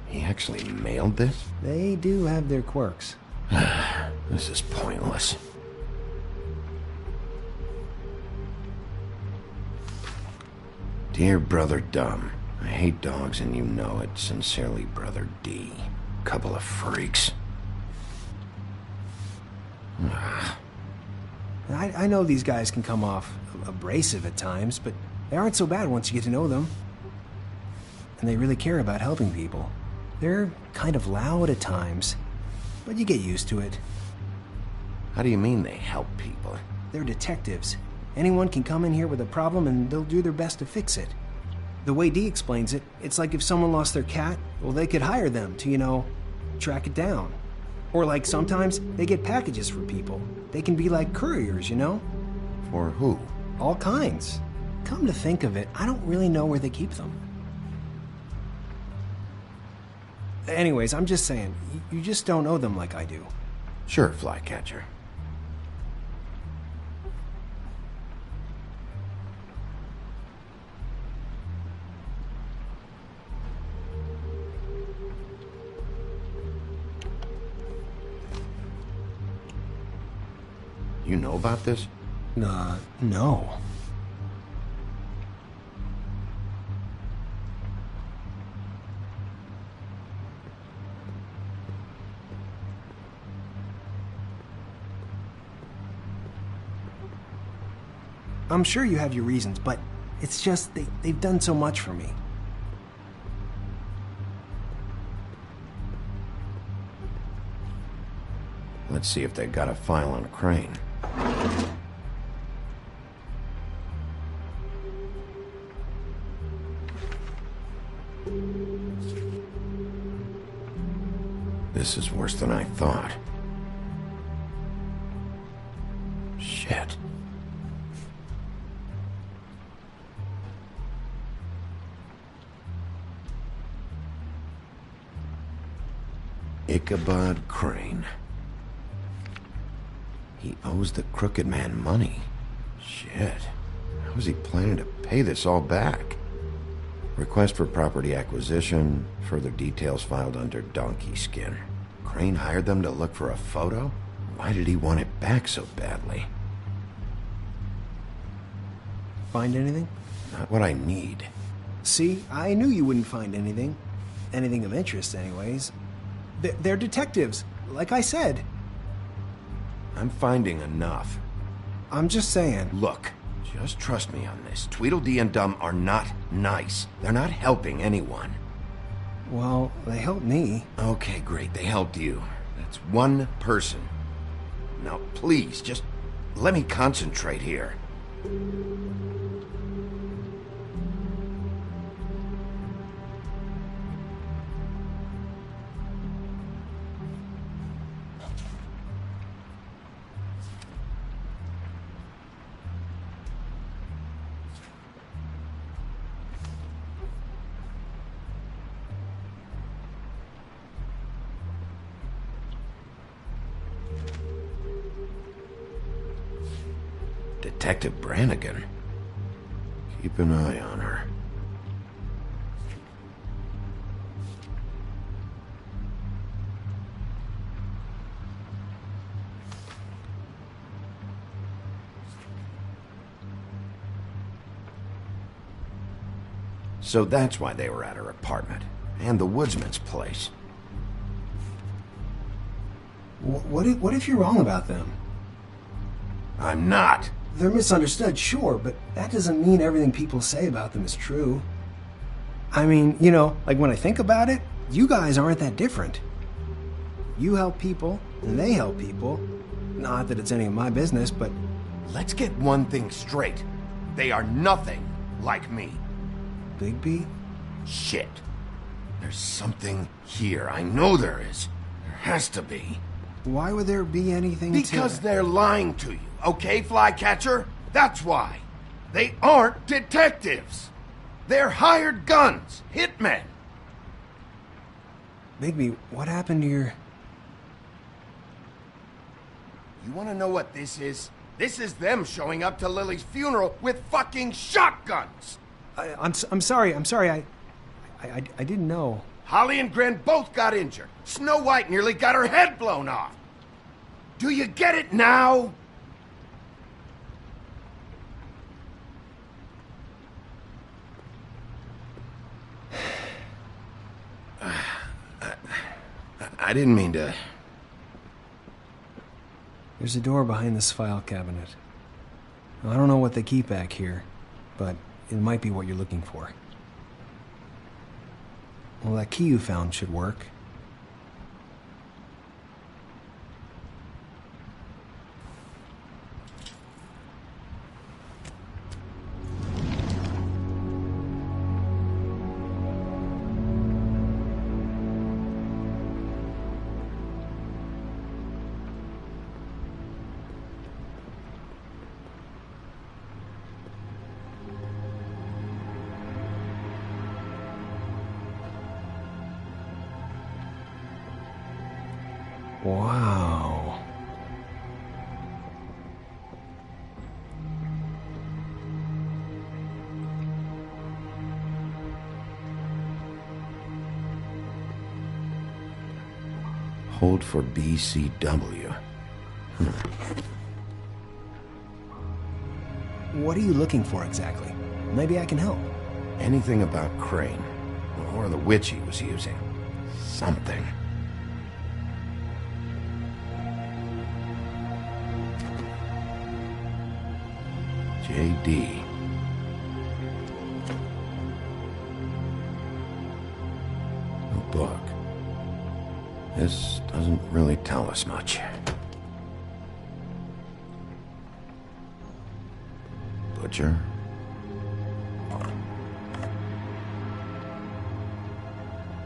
He actually mailed this? They do have their quirks. This is pointless. Dear Brother Dumb, I hate dogs and you know it. Sincerely, Brother D. Couple of freaks. I know these guys can come off abrasive at times, but they aren't so bad once you get to know them. And they really care about helping people. They're kind of loud at times, but you get used to it. How do you mean they help people? They're detectives. Anyone can come in here with a problem and they'll do their best to fix it. The way Dee explains it, it's like if someone lost their cat, well, they could hire them to, you know, track it down. Or like sometimes they get packages for people. They can be like couriers, you know? For who? All kinds. Come to think of it, I don't really know where they keep them. Anyways, I'm just saying, you just don't know them like I do. Sure, Flycatcher. You know about this? No. I'm sure you have your reasons, but it's just they've done so much for me. Let's see if they got a file on Crane. This is worse than I thought. Shit. Ichabod Crane. He owes the crooked man money. Shit. How is he planning to pay this all back? Request for property acquisition. Further details filed under donkey skin. Crane hired them to look for a photo? Why did he want it back so badly? Find anything? Not what I need. See, I knew you wouldn't find anything. Anything of interest, anyways. They're detectives, like I said. I'm finding enough. I'm just saying. Look, just trust me on this. Tweedledee and Dum are not nice. They're not helping anyone. Well, they helped me. Okay, great. They helped you. That's one person. Now, please, just let me concentrate here. Detective Brannigan. Keep an eye on her. So that's why they were at her apartment. And the woodsman's place. What if you're wrong about them? I'm not. They're misunderstood, sure, but that doesn't mean everything people say about them is true. I mean, you know, like when I think about it, you guys aren't that different. You help people, and they help people. Not that it's any of my business, but... Let's get one thing straight. They are nothing like me. Bigby? Shit. There's something here. I know there is. There has to be. Why would there be anything Because they're lying to you, okay, Flycatcher? That's why. They aren't detectives. They're hired guns, hitmen. Bigby, what happened to your... You want to know what this is? This is them showing up to Lily's funeral with fucking shotguns. I'm sorry. I didn't know. Holly and Gren both got injured. Snow White nearly got her head blown off. Do you get it now? I didn't mean to... There's a door behind this file cabinet. I don't know what they keep back here, but it might be what you're looking for. Well, that key you found should work. Wow. Hold for BCW. What are you looking for exactly? Maybe I can help. Anything about Crane, or the witch he was using. Something. JD. A book. This doesn't really tell us much. Butcher.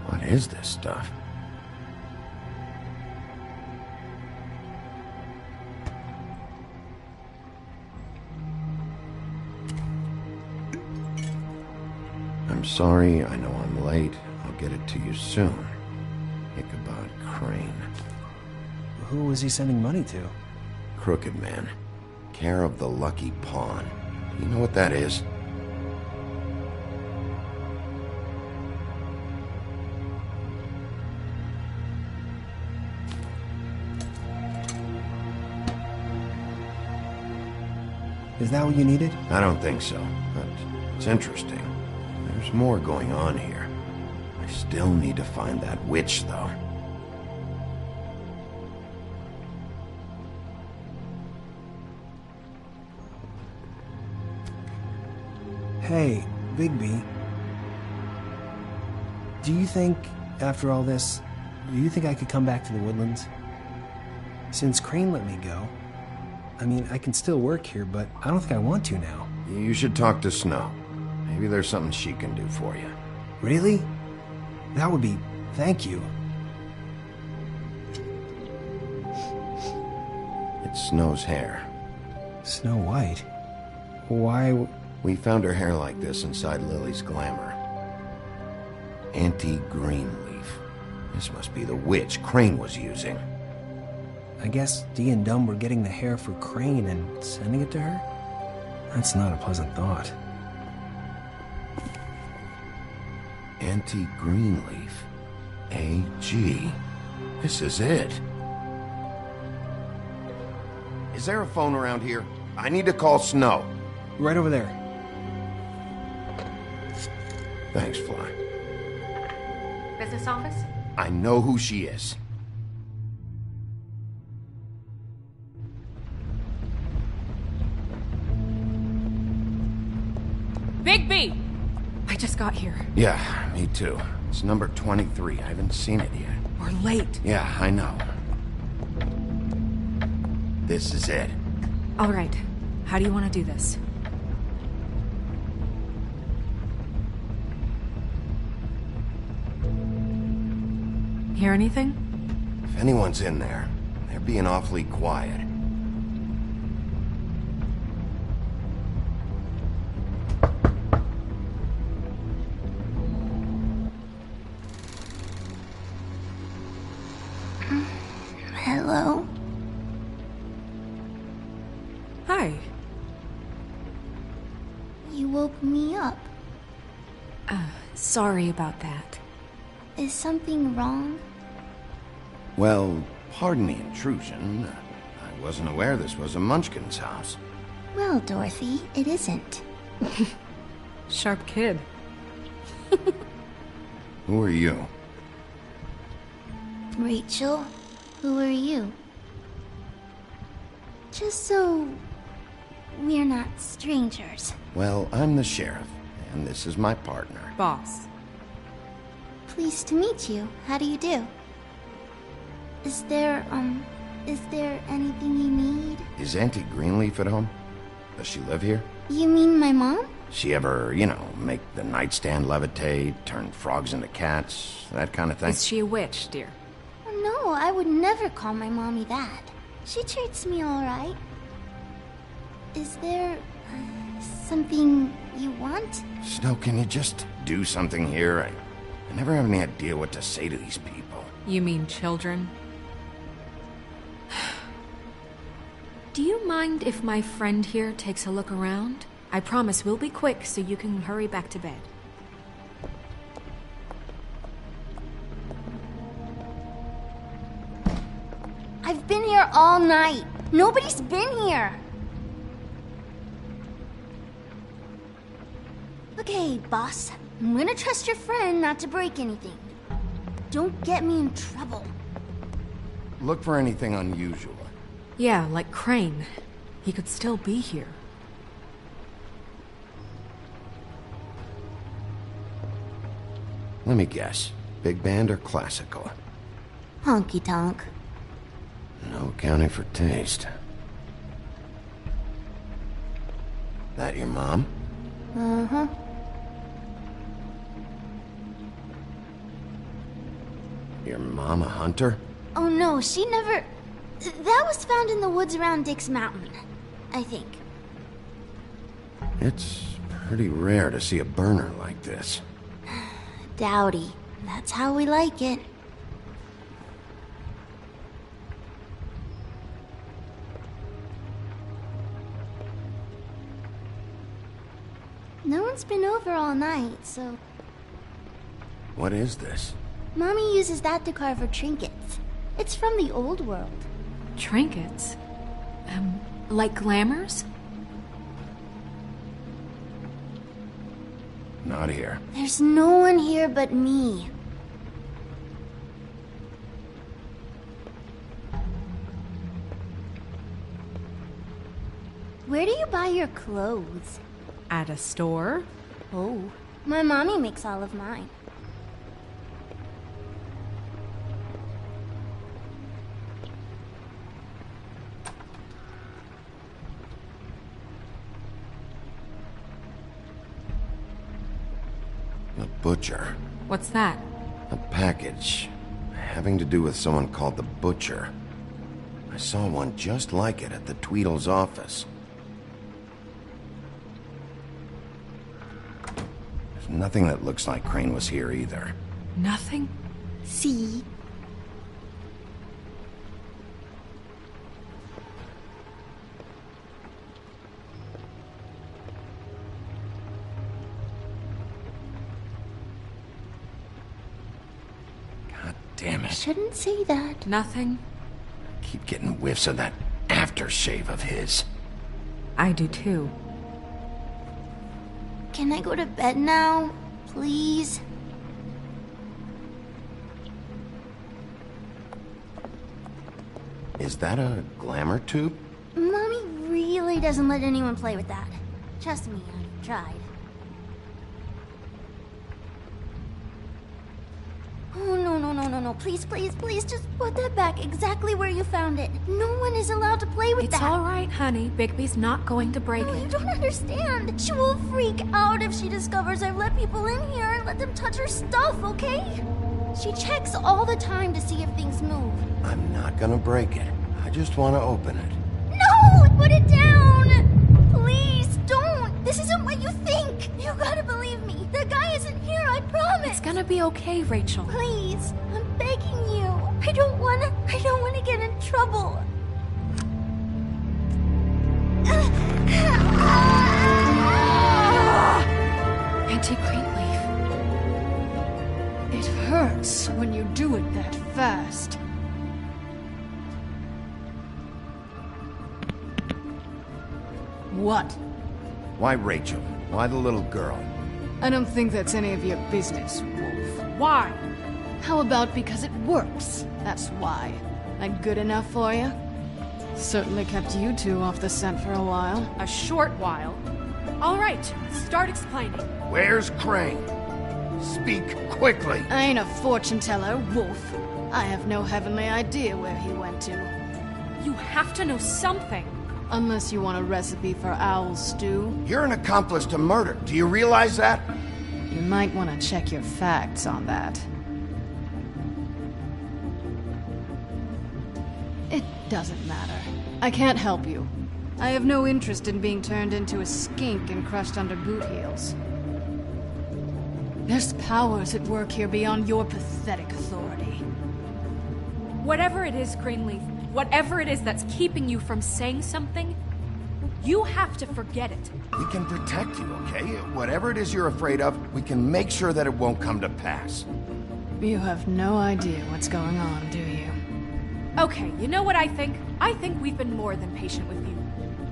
What is this stuff? I'm sorry, I know I'm late. I'll get it to you soon. Ichabod Crane. Who was he sending money to? Crooked Man. Care of the Lucky Pawn. You know what that is? Is that what you needed? I don't think so, but it's interesting. There's more going on here. I still need to find that witch, though. Hey, Bigby. Do you think, after all this, do you think I could come back to the Woodlands? Since Crane let me go, I mean, I can still work here, but I don't think I want to now. You should talk to Snow. Maybe there's something she can do for you. Really? That would be... thank you. It's Snow's hair. Snow White? Why... We found her hair like this inside Lily's glamour. Auntie Greenleaf. This must be the witch Crane was using. I guess Dee and Dumb were getting the hair for Crane and sending it to her? That's not a pleasant thought. Auntie Greenleaf. A.G. This is it. Is there a phone around here? I need to call Snow. Right over there. Thanks, Fly. Business office? I know who she is. Bigby! I just got here. Yeah, me too. It's number 23. I haven't seen it yet. We're late. Yeah, I know. This is it. All right. How do you want to do this? Hear anything? If anyone's in there, they're being awfully quiet. Hello? Hi. You woke me up. Sorry about that. Is something wrong? Well, pardon the intrusion. I wasn't aware this was a Munchkin's house. Well, Dorothy, it isn't. Sharp kid. Who are you? Rachel, who are you? Just so we're not strangers. Well, I'm the sheriff, and this is my partner. Boss. Pleased to meet you. How do you do? Is there anything you need? Is Auntie Greenleaf at home? Does she live here? You mean my mom? She ever, make the nightstand levitate, turn frogs into cats, that kind of thing? Is she a witch, dear? No, I would never call my mommy that. She treats me all right. Is there something you want? Snow, can you just do something here? I never have any idea what to say to these people. You mean children? Do you mind if my friend here takes a look around? I promise we'll be quick so you can hurry back to bed. I've been here all night. Nobody's been here. Okay, boss. I'm gonna trust your friend not to break anything. Don't get me in trouble. Look for anything unusual. Yeah, like Crane. He could still be here. Let me guess. Big band or classical? Honky tonk. No accounting for taste. That your mom? Uh-huh. Your mom a hunter? Oh no, she never... That was found in the woods around Dick's Mountain, I think. It's pretty rare to see a burner like this. Dowdy. That's how we like it. No one's been over all night, so... What is this? Mommy uses that to carve her trinkets. It's from the old world. Trinkets? Like glamours? Not here. There's no one here but me. Where do you buy your clothes? At a store? Oh, my mommy makes all of mine. The Butcher. What's that? A package having to do with someone called the Butcher. I saw one just like it at the Tweedle's office. There's nothing that looks like Crane was here either. Nothing? See? Damn it. Shouldn't say that. Nothing? Keep getting whiffs of that aftershave of his. I do too. Can I go to bed now? Please? Is that a glamour tube? Mommy really doesn't let anyone play with that. Trust me, I've tried. Oh, no. Please, just put that back exactly where you found it. No one is allowed to play with that. It's all right, honey. Bigby's not going to break No, it. you don't understand. She will freak out if she discovers I've let people in here and let them touch her stuff, okay? She checks all the time to see if things move. I'm not gonna break it. I just want to open it. No! Put it down! Please, don't! This isn't what you think! You gotta believe me. The guy isn't here, I promise! It's gonna be okay, Rachel. Please, I'm begging you. I don't wanna get in trouble. Auntie Greenleaf. It hurts when you do it that fast. What? Why Rachel? Why the little girl? I don't think that's any of your business, Wolf. Why? How about because it works? That's why. That good enough for you? Certainly kept you two off the scent for a while. A short while. All right, start explaining. Where's Crane? Speak quickly. I ain't a fortune teller, Wolf. I have no heavenly idea where he went to. You have to know something. Unless you want a recipe for owl stew. You're an accomplice to murder. Do you realize that? You might want to check your facts on that. It doesn't matter. I can't help you. I have no interest in being turned into a skink and crushed under boot heels. There's powers at work here beyond your pathetic authority. Whatever it is, Greenleaf, whatever it is that's keeping you from saying something, you have to forget it. We can protect you, okay? Whatever it is you're afraid of, we can make sure that it won't come to pass. You have no idea what's going on, do you? Okay, you know what I think? I think we've been more than patient with you.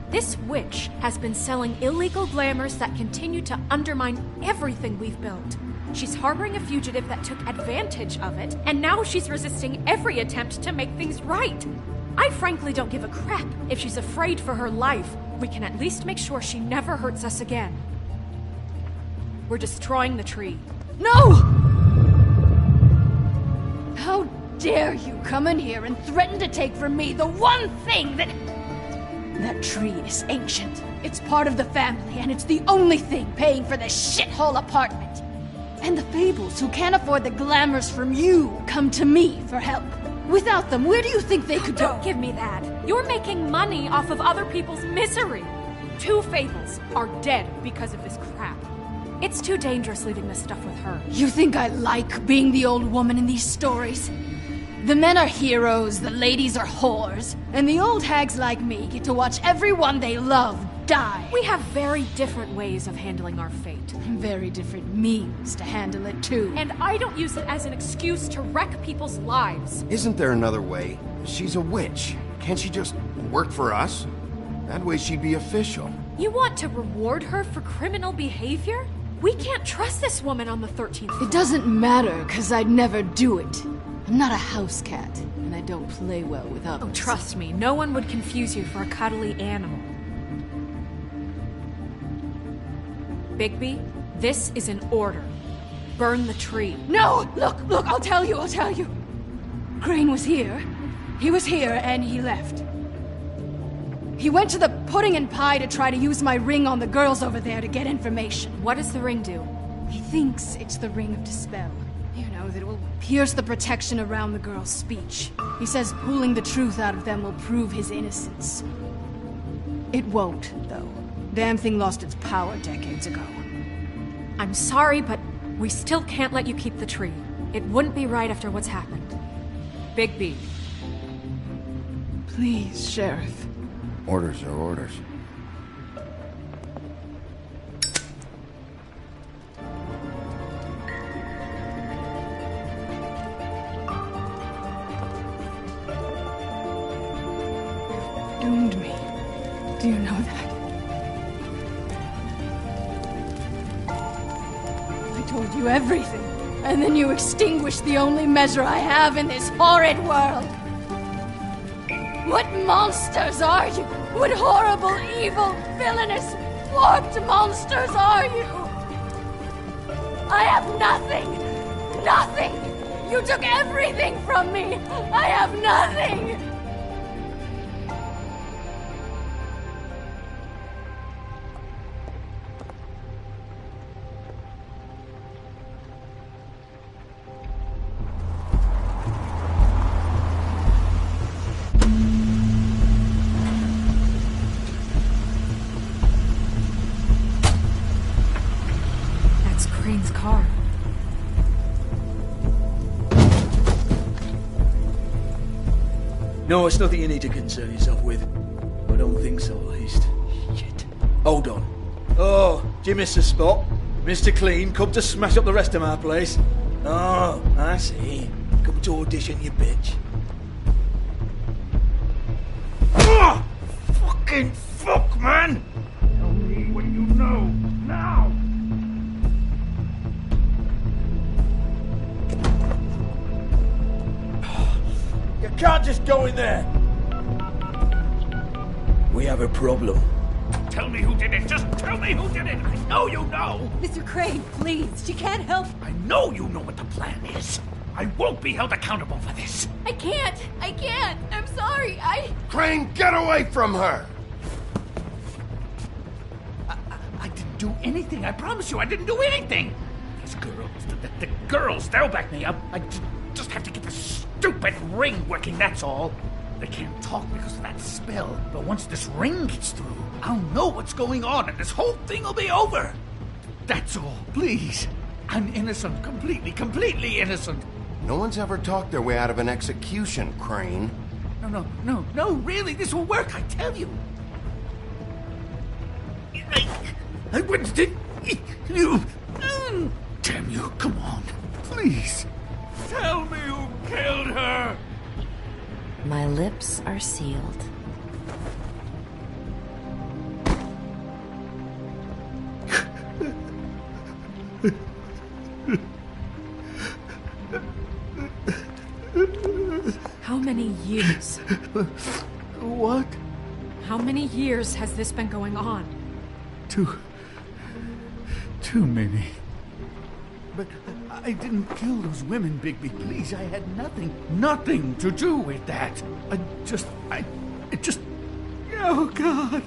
This witch has been selling illegal glamours that continue to undermine everything we've built. She's harboring a fugitive that took advantage of it, and now she's resisting every attempt to make things right. I frankly don't give a crap if she's afraid for her life. We can at least make sure she never hurts us again. We're destroying the tree. No! How dare you come in here and threaten to take from me the one thing that... That tree is ancient. It's part of the family, and it's the only thing paying for this shithole apartment. And the Fables, who can't afford the glamours from you, come to me for help. Without them, where do you think they could go? Don't give me that. You're making money off of other people's misery. 2 Fables are dead because of this crap. It's too dangerous leaving this stuff with her. You think I like being the old woman in these stories? The men are heroes, the ladies are whores, and the old hags like me get to watch everyone they love die. We have very different ways of handling our fate. Very different means to handle it, too. And I don't use it as an excuse to wreck people's lives. Isn't there another way? She's a witch. Can't she just work for us? That way she'd be official. You want to reward her for criminal behavior? We can't trust this woman on the 13th floor. It doesn't matter, because I'd never do it. I'm not a house cat, and I don't play well with others. Oh, trust me, no one would confuse you for a cuddly animal. Bigby, this is an order. Burn the tree. No! Look, I'll tell you. Crane was here. He was here, and he left. He went to the pudding and pie to try to use my ring on the girls over there to get information. What does the ring do? He thinks it's the Ring of Dispel. You know, that it will pierce the protection around the girl's speech. He says pulling the truth out of them will prove his innocence. It won't, though. Damn thing lost its power decades ago. I'm sorry, but we still can't let you keep the tree. It wouldn't be right after what's happened. Bigby. Please, Sheriff. Orders are orders. Doomed me. Do you know that? I told you everything, and then you extinguished the only measure I have in this horrid world. What monsters are you? What horrible, evil, villainous, warped monsters are you? I have nothing! Nothing! You took everything from me! I have nothing! Crane's car. No, it's nothing you need to concern yourself with. I don't think so, at least. Shit. Hold on. Oh, do you miss the spot? Mr. Clean, come to smash up the rest of my place. Oh, I see. Come to audition, you bitch. Oh! Fucking fuck, man! Tell me what you know, now! You can't just go in there! We have a problem. Tell me who did it! Just tell me who did it! I know you know! Mr. Crane, please, she can't help. I know you know what the plan is! I won't be held accountable for this! I can't! I'm sorry, Crane, get away from her! I didn't do anything, I promise you, I didn't do anything! These girls, the girls, they'll back me up. I just have to get the stupid ring working, that's all. They can't talk because of that spell, but once this ring gets through, I'll know what's going on and this whole thing will be over. That's all, please. I'm innocent, completely innocent. No one's ever talked their way out of an execution, Crane. No, really, this will work, I tell you. I wouldn't did you. Damn you, come on, please. Tell me who killed her. My lips are sealed. How many years? What? How many years has this been going on? Too many. But I didn't kill those women, Bigby. Please, I had nothing to do with that. It just... Oh, God.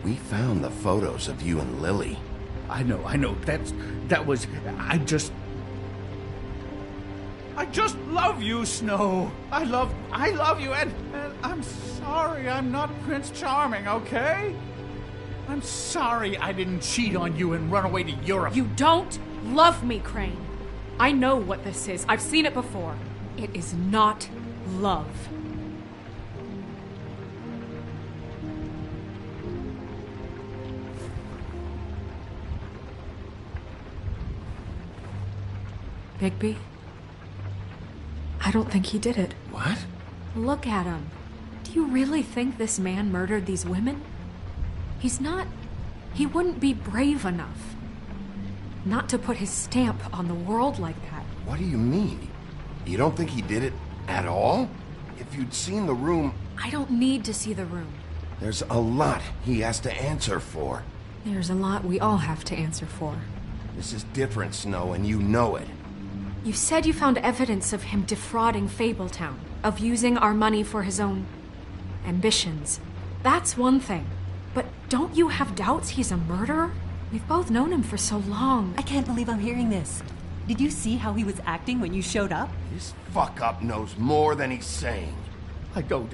We found the photos of you and Lily. I know. I just love you, Snow. I love you, and I'm sorry I'm not Prince Charming, okay? I'm sorry I didn't cheat on you and run away to Europe. You don't love me, Crane. I know what this is. I've seen it before. It is not love. Bigby? I don't think he did it. What? Look at him. Do you really think this man murdered these women? He's not... He wouldn't be brave enough. Not to put his stamp on the world like that. What do you mean? You don't think he did it at all? If you'd seen the room... I don't need to see the room. There's a lot he has to answer for. There's a lot we all have to answer for. This is different, Snow, and you know it. You said you found evidence of him defrauding Fabletown, of using our money for his own ambitions. That's one thing. But don't you have doubts he's a murderer? We've both known him for so long. I can't believe I'm hearing this. Did you see how he was acting when you showed up? This fuck-up knows more than he's saying. I don't.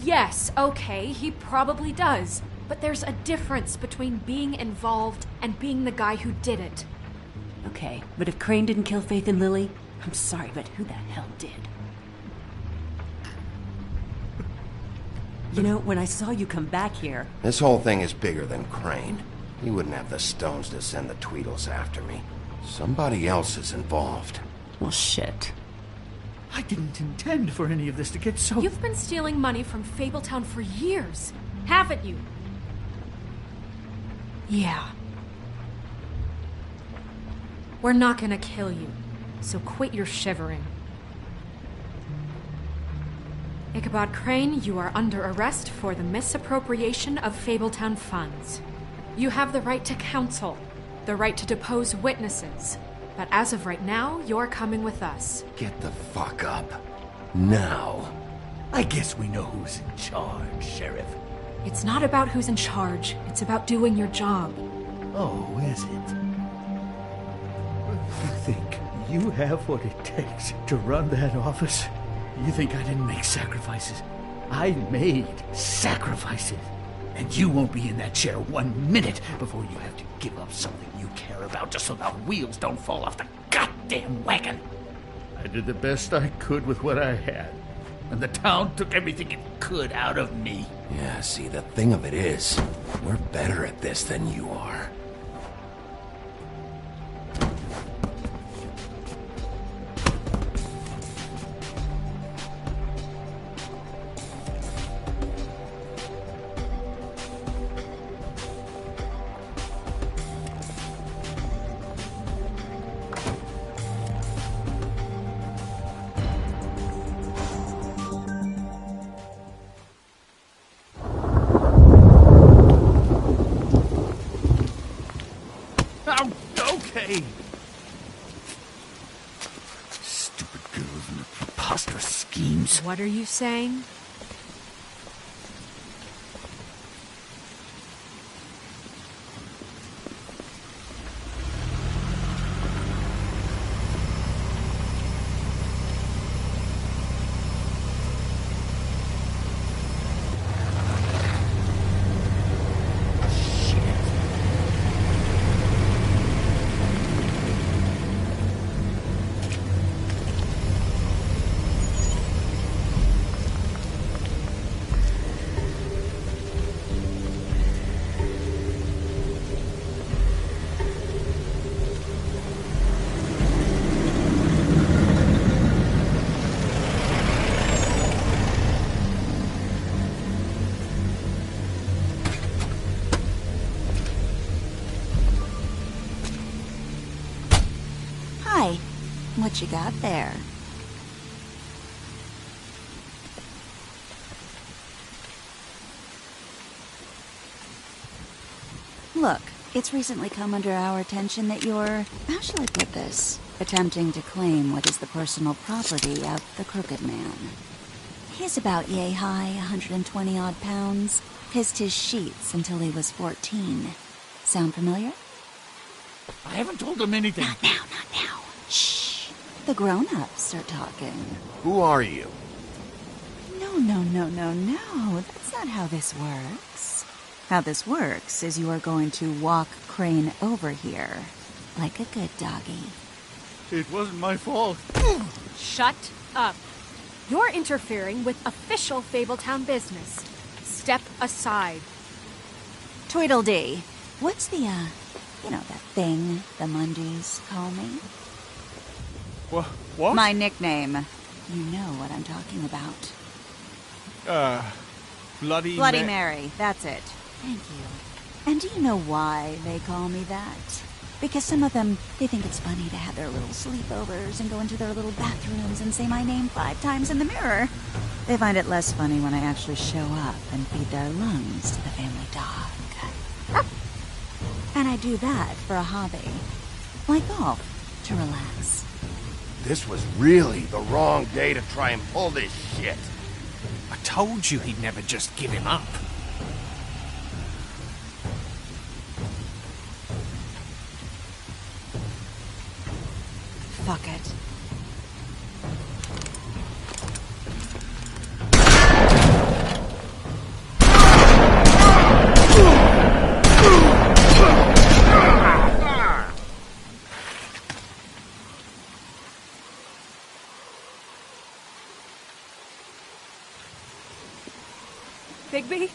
Yes, okay, he probably does. But there's a difference between being involved and being the guy who did it. Okay, but if Crane didn't kill Faith and Lily, I'm sorry, but who the hell did? You know, when I saw you come back here... This whole thing is bigger than Crane. He wouldn't have the stones to send the Tweedles after me. Somebody else is involved. Well, shit. I didn't intend for any of this to get so... You've been stealing money from Fabletown for years, haven't you? Yeah. We're not gonna kill you, so quit your shivering. Ichabod Crane, you are under arrest for the misappropriation of Fabletown funds. You have the right to counsel, the right to depose witnesses, but as of right now, you're coming with us. Get the fuck up. Now. I guess we know who's in charge, Sheriff. It's not about who's in charge, it's about doing your job. Oh, is it? You think you have what it takes to run that office? You think I didn't make sacrifices? I made sacrifices. And you won't be in that chair 1 minute before you have to give up something you care about just so the wheels don't fall off the goddamn wagon. I did the best I could with what I had. And the town took everything it could out of me. Yeah, see, the thing of it is, we're better at this than you are. Stupid girls and their preposterous schemes. What are you saying? What you got there? Look, it's recently come under our attention that you're, how shall I put this, attempting to claim what is the personal property of the Crooked Man. He's about yay high, 120 odd pounds, pissed his sheets until he was 14. Sound familiar? I haven't told him anything. Not now, not now. Shh. The grown-ups are talking. Who are you? No. That's not how this works. How this works is you are going to walk Crane over here. Like a good doggy. It wasn't my fault. Shut up. You're interfering with official Fabletown business. Step aside. Tweedledee. What's the, you know, that thing the Mundies call me? What? My nickname. You know what I'm talking about. Bloody Mary, that's it. Thank you. And do you know why they call me that? Because some of them, they think it's funny to have their little sleepovers and go into their little bathrooms and say my name 5 times in the mirror. They find it less funny when I actually show up and feed their lungs to the family dog. And I do that for a hobby. Like golf, to relax. This was really the wrong day to try and pull this shit. I told you he'd never just give him up. Fuck it. Bigby?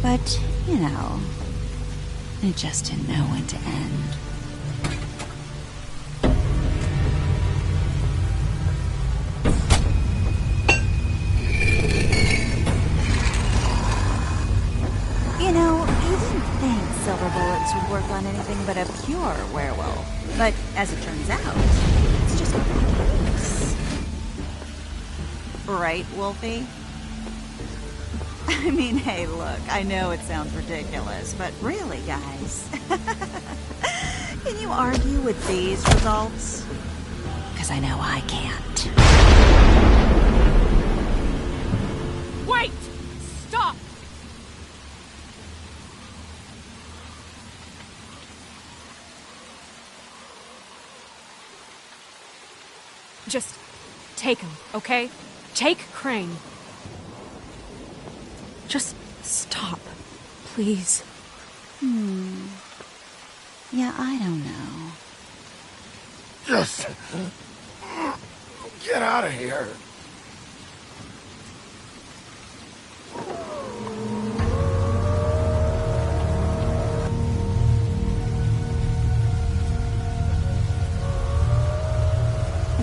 But, you know, it just didn't know when to end. You know, you didn't think silver bullets would work on anything but a pure werewolf. But as it turns out, it's just case. Right, Wolfie? I mean, hey, look, I know it sounds ridiculous, but really, guys, can you argue with these results? Because I know I can't. Wait! Stop! Just take him, okay? Take Crane. Just stop, please. Yeah, I don't know. Just get out of here.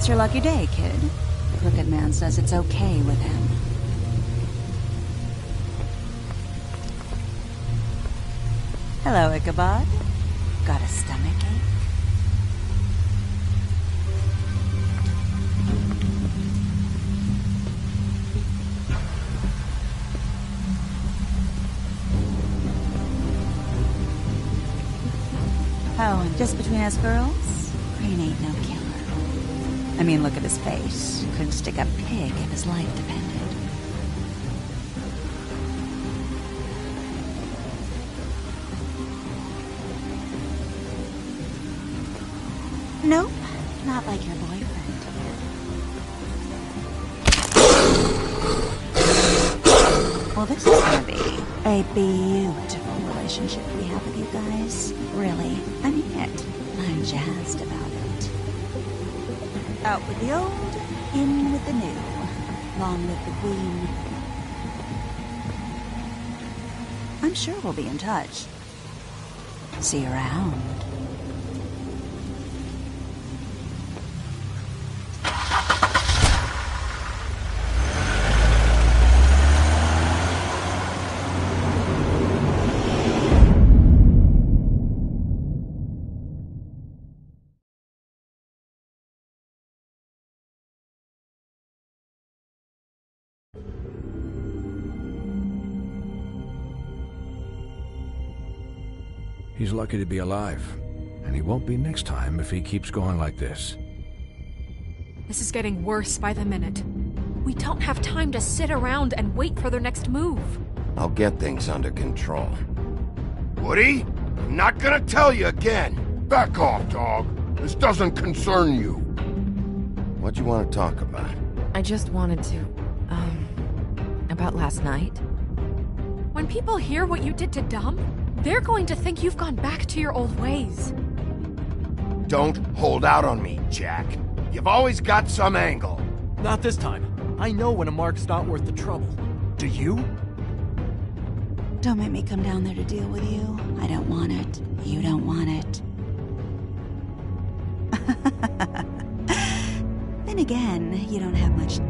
It's your lucky day, kid. The Crooked Man says it's okay with him. Hello, Ichabod. Got a stomachache? Oh, and just between us girls, Crane ain't no killer. I mean, look at his face. Couldn't stick a pig if his life depended. Nope, not like your boyfriend. Well, this is gonna be a beautiful relationship we have with you guys. Really, I mean it. I'm jazzed about it. Out with the old, in with the new. Long live the Queen. I'm sure we'll be in touch. See you around. He's lucky to be alive. And he won't be next time if he keeps going like this. This is getting worse by the minute. We don't have time to sit around and wait for their next move. I'll get things under control. Woody, I'm not gonna tell you again. Back off, dog. This doesn't concern you. What you want to talk about? I just wanted to, about last night. When people hear what you did to Dom, they're going to think you've gone back to your old ways. Don't hold out on me, Jack. You've always got some angle. Not this time. I know when a mark's not worth the trouble. Do you? Don't make me come down there to deal with you. I don't want it. You don't want it. Then again, you don't have much